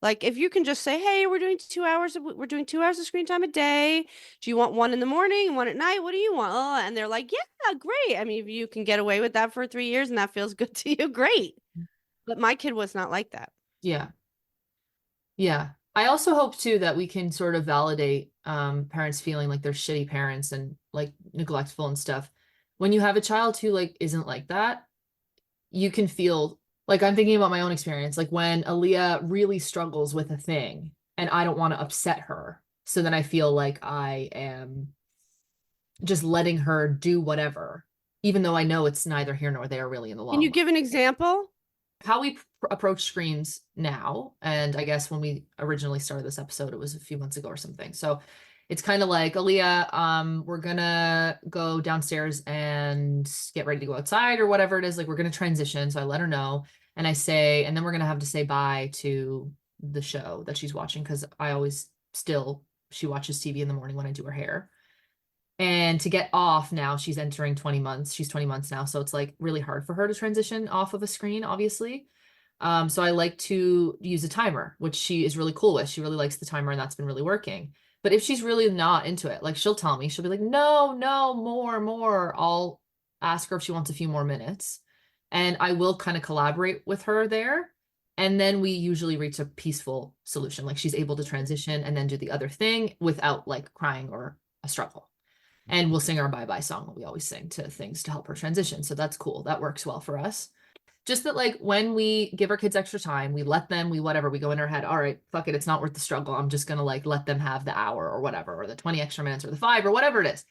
A: Like if you can just say, "Hey, we're doing 2 hours of screen time a day. Do you want one in the morning, one at night? What do you want?" Oh, and they're like, "Yeah, great." I mean, if you can get away with that for 3 years and that feels good to you, great. But my kid was not like that.
B: Yeah. Yeah. I also hope too that we can sort of validate parents feeling like they're shitty parents and like neglectful and stuff. When you have a child who like isn't like that, you can feel like I'm thinking about my own experience, like when Aaliyah really struggles with a thing and I don't want to upset her. So then I feel like I am just letting her do whatever, even though I know it's neither here nor there really in the
A: Can
B: long
A: you
B: run.
A: give an example?
B: How we approach screens now, and I guess when we originally started this episode, it was a few months ago or something. So it's kind of like, Aaliyah, we're gonna go downstairs and get ready to go outside or whatever it is. Like we're gonna transition. So I let her know, and I say, and then we're gonna have to say bye to the show that she's watching because I always still she watches TV in the morning when I do her hair. And to get off now, she's entering 20 months. She's 20 months now. So it's like really hard for her to transition off of a screen, obviously. So I like to use a timer, which she is really cool with. She really likes the timer and that's been really working. But if she's really not into it, like she'll tell me, she'll be like, no, no, more, more. I'll ask her if she wants a few more minutes. And I will kind of collaborate with her there. And then we usually reach a peaceful solution. Like she's able to transition and then do the other thing without like crying or a struggle. And we'll sing our bye-bye song that we always sing to things to help her transition. So that's cool. That works well for us. Just that, like, when we give our kids extra time, we let them, we whatever, we go in our head, all right, fuck it, it's not worth the struggle. I'm just gonna like let them have the hour or whatever, or the 20 extra minutes or the 5 or whatever it is.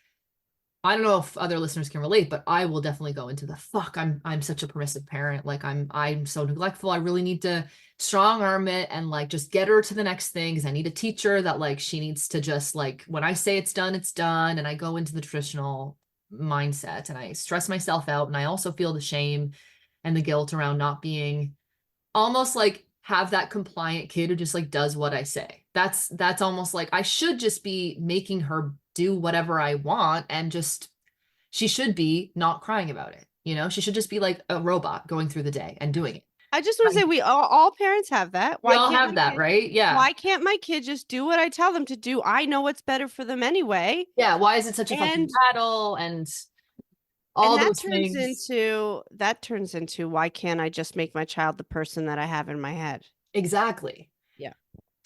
B: I don't know if other listeners can relate, but I will definitely go into the fuck. I'm such a permissive parent. Like I'm so neglectful. I really need to strong arm it and like just get her to the next thing because I need to teach her that like she needs to just like when I say it's done, it's done. And I go into the traditional mindset and I stress myself out. And I also feel the shame and the guilt around not being almost like have that compliant kid who just like does what I say. That's almost like I should just be making her do whatever I want and just she should be not crying about it. You know, she should just be like a robot going through the day and doing it.
D: I just want to say we all parents have that.
B: We all have that, right? Yeah.
D: Why can't my kid just do what I tell them to do? I know what's better for them anyway.
B: Yeah. Why is it such a fucking battle and all those things?
D: That turns into why can't I just make my child the person that I have in my head?
B: Exactly.
D: Yeah.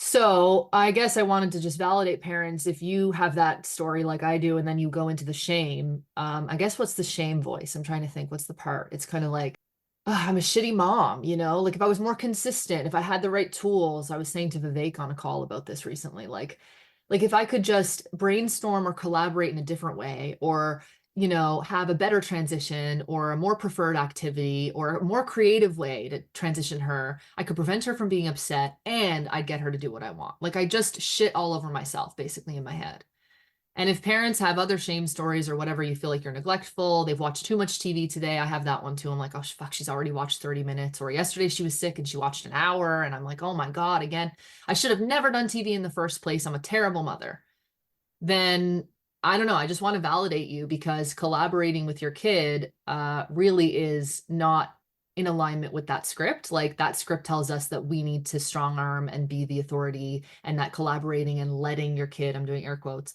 B: So I guess I wanted to just validate parents if you have that story like I do, and then you go into the shame. I guess what's the shame voice? I'm trying to think what's the part. It's kind of like, "Ugh, I'm a shitty mom, you know, like if I was more consistent, if I had the right tools." I was saying to Vivek on a call about this recently, like if I could just brainstorm or collaborate in a different way, or you know, have a better transition or a more preferred activity or a more creative way to transition her, I could prevent her from being upset and I'd get her to do what I want. Like I just shit all over myself basically in my head. And if parents have other shame stories or whatever, you feel like you're neglectful, they've watched too much TV today. I have that one too. I'm like, oh fuck, she's already watched 30 minutes. Or yesterday she was sick and she watched an hour. And I'm like, oh my God, again, I should have never done TV in the first place. I'm a terrible mother. Then I don't know. I just want to validate you because collaborating with your kid really is not in alignment with that script. Like that script tells us that we need to strong arm and be the authority, and that collaborating and letting your kid, I'm doing air quotes,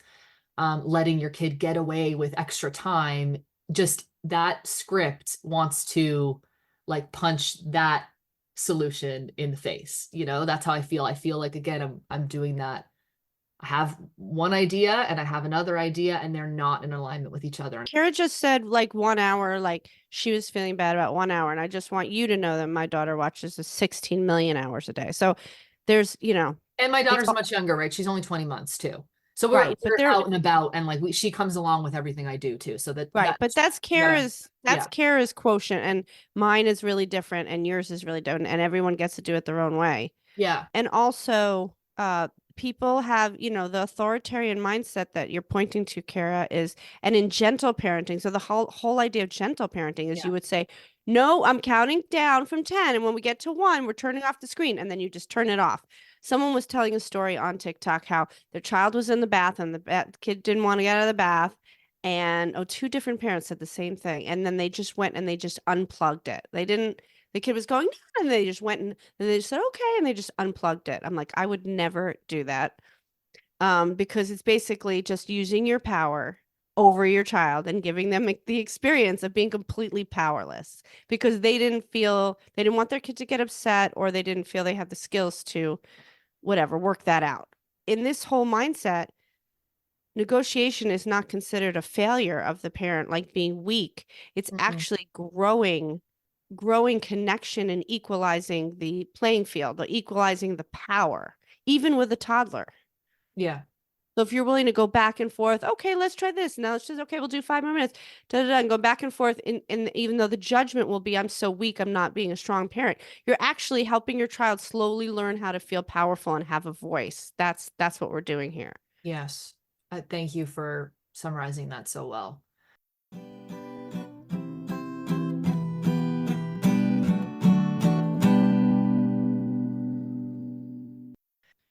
B: letting your kid get away with extra time, just that script wants to like punch that solution in the face. You know, that's how I feel. I feel like, again, I'm doing that. I have one idea and I have another idea and they're not in alignment with each other.
D: Cara just said like 1 hour, like she was feeling bad about 1 hour. And I just want you to know that my daughter watches 16 million hours a day. So there's, you know.
B: And my daughter's much younger, right? She's only 20 months too. So we're,
D: right,
B: we're out and about and like she comes along with everything I do too. So
D: right. But that's Cara's quotient and mine is really different and yours is really different and everyone gets to do it their own way.
B: Yeah.
D: And also, people have, you know, the authoritarian mindset that you're pointing to, Cara, is, and in gentle parenting. So the whole idea of gentle parenting is you would say, no, I'm counting down from 10. And when we get to 1, we're turning off the screen. And then you just turn it off. Someone was telling a story on TikTok how their child was in the bath and the kid didn't want to get out of the bath. And 2 different parents said the same thing. And then they just went and they just unplugged it. The kid was going down and they just went and they just said, okay. And they just unplugged it. I'm like, I would never do that. Because it's basically just using your power over your child and giving them the experience of being completely powerless because they didn't want their kid to get upset or they didn't feel they had the skills to whatever, work that out. In this whole mindset, negotiation is not considered a failure of the parent, like being weak. It's actually growing connection and equalizing the playing field, or equalizing the power, even with a toddler.
B: Yeah.
D: So if you're willing to go back and forth, okay, let's try this. Now it's just, okay, we'll do 5 more minutes, and go back and forth. And even though the judgment will be, I'm so weak, I'm not being a strong parent, you're actually helping your child slowly learn how to feel powerful and have a voice. That's what we're doing here.
B: Yes. Thank you for summarizing that so well.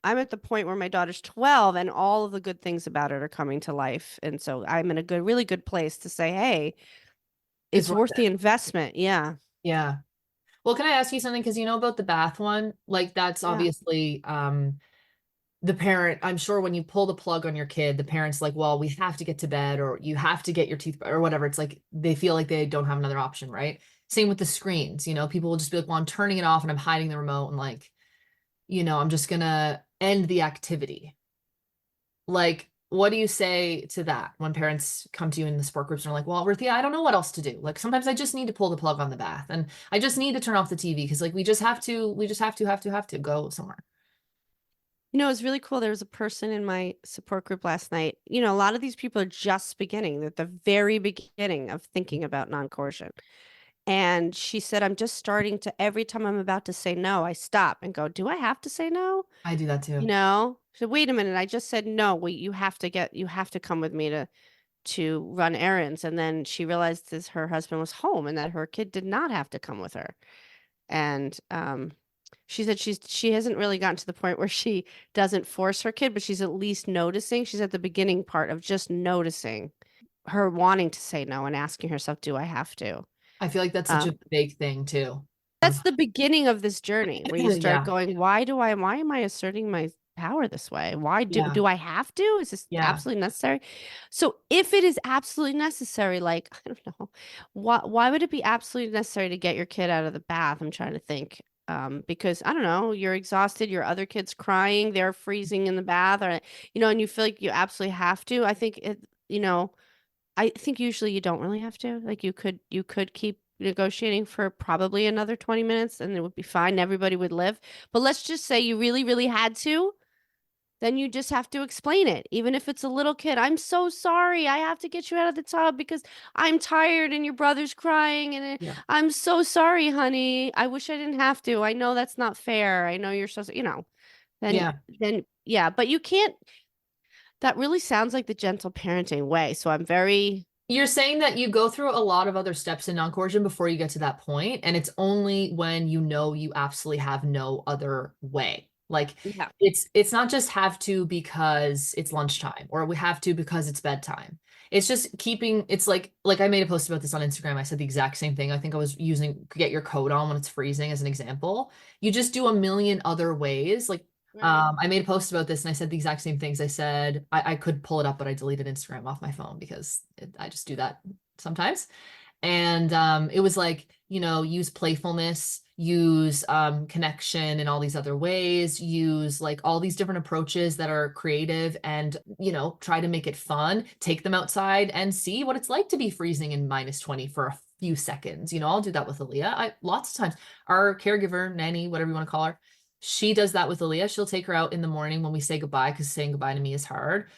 D: I'm at the point where my daughter's 12 and all of the good things about it are coming to life. And so I'm in a really good place to say, hey, it's worth the investment. Yeah.
B: Yeah. Well, can I ask you something? Because you know about the bath one, like that's obviously the parent, I'm sure when you pull the plug on your kid, the parent's like, well, we have to get to bed or you have to get your teeth or whatever. It's like they feel like they don't have another option, right? Same with the screens, you know, people will just be like, well, I'm turning it off and I'm hiding the remote and like, you know, I'm just gonna end the activity. Like, what do you say to that when parents come to you in the support groups and are like, well, Rythea, I don't know what else to do. Like sometimes I just need to pull the plug on the bath and I just need to turn off the TV because like we just have to go somewhere.
D: It was really cool. There was a person in my support group last night. A lot of these people are just beginning, they're at the very beginning of thinking about non-coercion. And she said, I'm just starting to, every time I'm about to say no, I stop and go, do I have to say no?
B: I do that too.
D: So wait a minute. I just said no. Well, you have to come with me to run errands. And then she realized that her husband was home and that her kid did not have to come with her. And she said she hasn't really gotten to the point where she doesn't force her kid, but she's at least noticing. She's at the beginning part of just noticing her wanting to say no and asking herself, do I have to?
B: I feel like that's such a big thing too.
D: That's the beginning of this journey where you start
B: Yeah.
D: going, why am I asserting my power this way? Why
B: Yeah.
D: do I have to? Is this
B: Yeah.
D: absolutely necessary? So if it is absolutely necessary, like, I don't know, why would it be absolutely necessary to get your kid out of the bath? I'm trying to think. Because I don't know, you're exhausted, your other kid's crying, they're freezing in the bath, or and you feel like you absolutely have to. I think usually you don't really have to. Like you could keep negotiating for probably another 20 minutes and it would be fine. Everybody would live. But let's just say you really, really had to, then you just have to explain it. Even if it's a little kid, I'm so sorry. I have to get you out of the tub because I'm tired and your brother's crying and
B: Yeah.
D: I'm so sorry, honey. I wish I didn't have to. I know that's not fair. I know you're so, then
B: Yeah.
D: then yeah, but you can't. That really sounds like the gentle parenting way. So I'm very
B: You're saying that you go through a lot of other steps in non-coercion before you get to that point, and it's only when you know you absolutely have no other way. Like
D: yeah.
B: it's not just have to because it's lunchtime or we have to because it's bedtime. It's just keeping it's like I made a post about this on Instagram. I said the exact same thing. I think I was using get your coat on when it's freezing as an example. You just do a million other ways. Like
D: Right.
B: I made a post about this and I said the exact same things. I said I could pull it up, but I deleted Instagram off my phone because I just do that sometimes. And it was like, use playfulness, use connection in all these other ways, use like all these different approaches that are creative and, try to make it fun, take them outside and see what it's like to be freezing in -20 for a few seconds. I'll do that with Aaliyah. Lots of times our caregiver, nanny, whatever you want to call her, she does that with Aaliyah. She'll take her out in the morning when we say goodbye because saying goodbye to me is hard.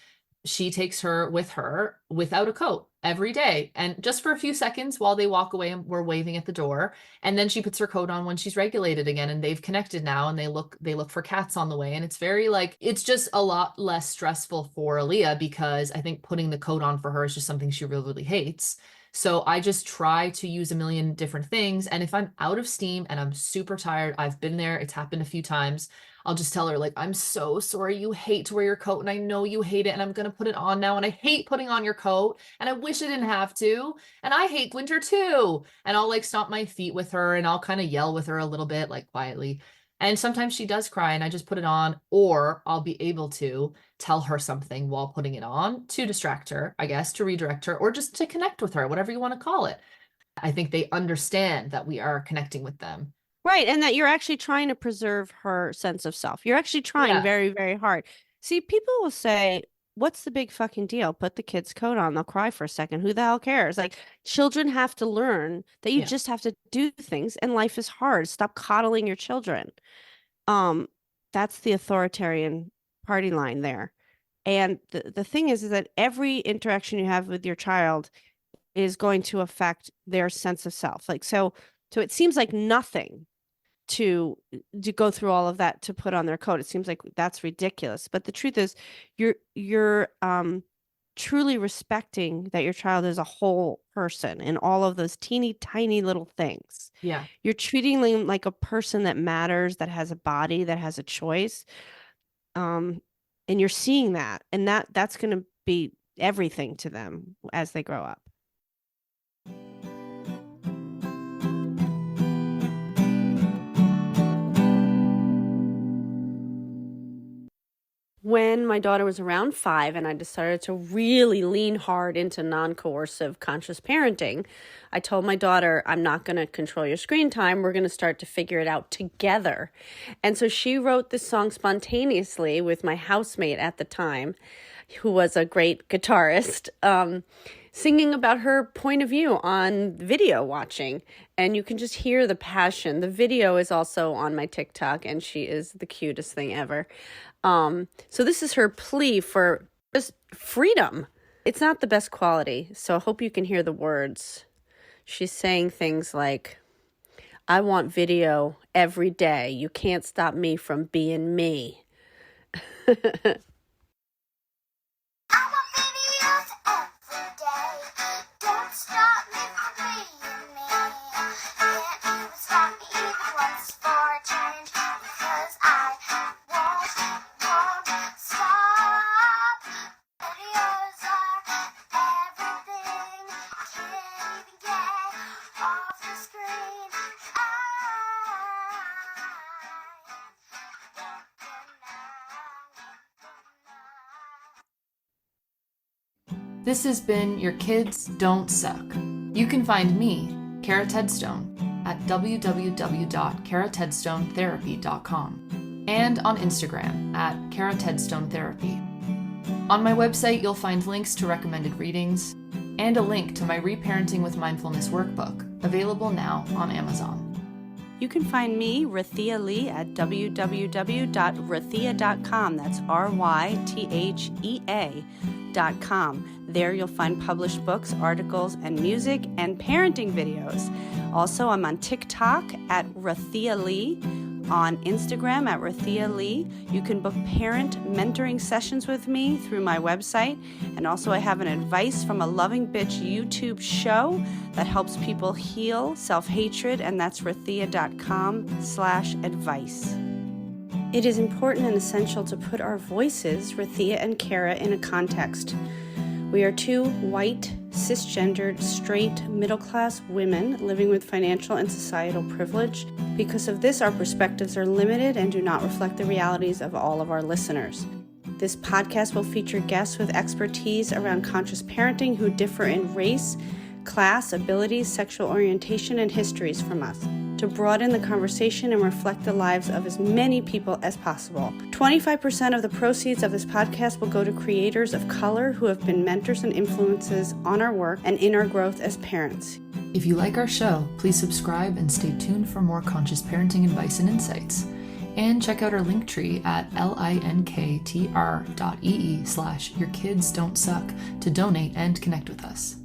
B: She takes her with her without a coat every day and just for a few seconds while they walk away and we're waving at the door, and then she puts her coat on when she's regulated again and they've connected now and they look for cats on the way, and it's very like it's just a lot less stressful for Aaliyah because I think putting the coat on for her is just something she really, really hates. So I just try to use a million different things, and if I'm out of steam and I'm super tired, I've been there, it's happened a few times, I'll just tell her, like, I'm so sorry you hate to wear your coat and I know you hate it and I'm going to put it on now and I hate putting on your coat and I wish I didn't have to. And I hate winter too. And I'll like stomp my feet with her and I'll kind of yell with her a little bit, like quietly. And sometimes she does cry and I just put it on, or I'll be able to tell her something while putting it on to distract her, I guess, to redirect her, or just to connect with her, whatever you want to call it. I think they understand that we are connecting with them.
D: Right. And that you're actually trying to preserve her sense of self. You're actually trying
B: Yeah.
D: very, very hard. See, people will say, what's the big fucking deal? Put the kid's coat on. They'll cry for a second. Who the hell cares? Like, children have to learn that you
B: Yeah.
D: just have to do things and life is hard. Stop coddling your children. That's the authoritarian party line there. And the thing is that every interaction you have with your child is going to affect their sense of self. Like, so it seems like nothing to go through all of that to put on their coat. It seems like that's ridiculous. But the truth is you're truly respecting that your child is a whole person and all of those teeny tiny little things.
B: Yeah.
D: You're treating them like a person that matters, that has a body, that has a choice. And you're seeing that, and that's going to be everything to them as they grow up. When my daughter was around 5 and I decided to really lean hard into non-coercive conscious parenting, I told my daughter, I'm not going to control your screen time. We're going to start to figure it out together. And so she wrote this song spontaneously with my housemate at the time. who was a great guitarist, singing about her point of view on video watching. And you can just hear the passion. The video is also on my TikTok, and she is the cutest thing ever. So this is her plea for just freedom. It's not the best quality, so I hope you can hear the words. She's saying things like, I want video every day. You can't stop me from being me.
B: This has been Your Kids Don't Suck. You can find me, Cara Tedstone, at www.caratedstonetherapy.com and on Instagram at Cara Tedstone Therapy. On my website, you'll find links to recommended readings and a link to my Reparenting with Mindfulness workbook, available now on Amazon.
A: You can find me, Rythea Lee, at www.rythea.com. That's RYTHEA.com. There you'll find published books, articles, and music, and parenting videos. Also, I'm on TikTok at Rythea Lee, on Instagram at Rythea Lee. You can book parent mentoring sessions with me through my website. And also, I have an Advice from a Loving Bitch YouTube show that helps people heal self-hatred, and that's rythea.com/advice. It is important and essential to put our voices, Rythea and Cara, in a context. We are two white, cisgendered, straight, middle-class women living with financial and societal privilege. Because of this, our perspectives are limited and do not reflect the realities of all of our listeners. This podcast will feature guests with expertise around conscious parenting who differ in race, class, abilities, sexual orientation, and histories from us, to broaden the conversation and reflect the lives of as many people as possible. 25% of the proceeds of this podcast will go to creators of color who have been mentors and influences on our work and in our growth as parents.
B: If you like our show, please subscribe and stay tuned for more conscious parenting advice and insights. And check out our link tree at linktr.ee/yourkidsdon'tsuck to donate and connect with us.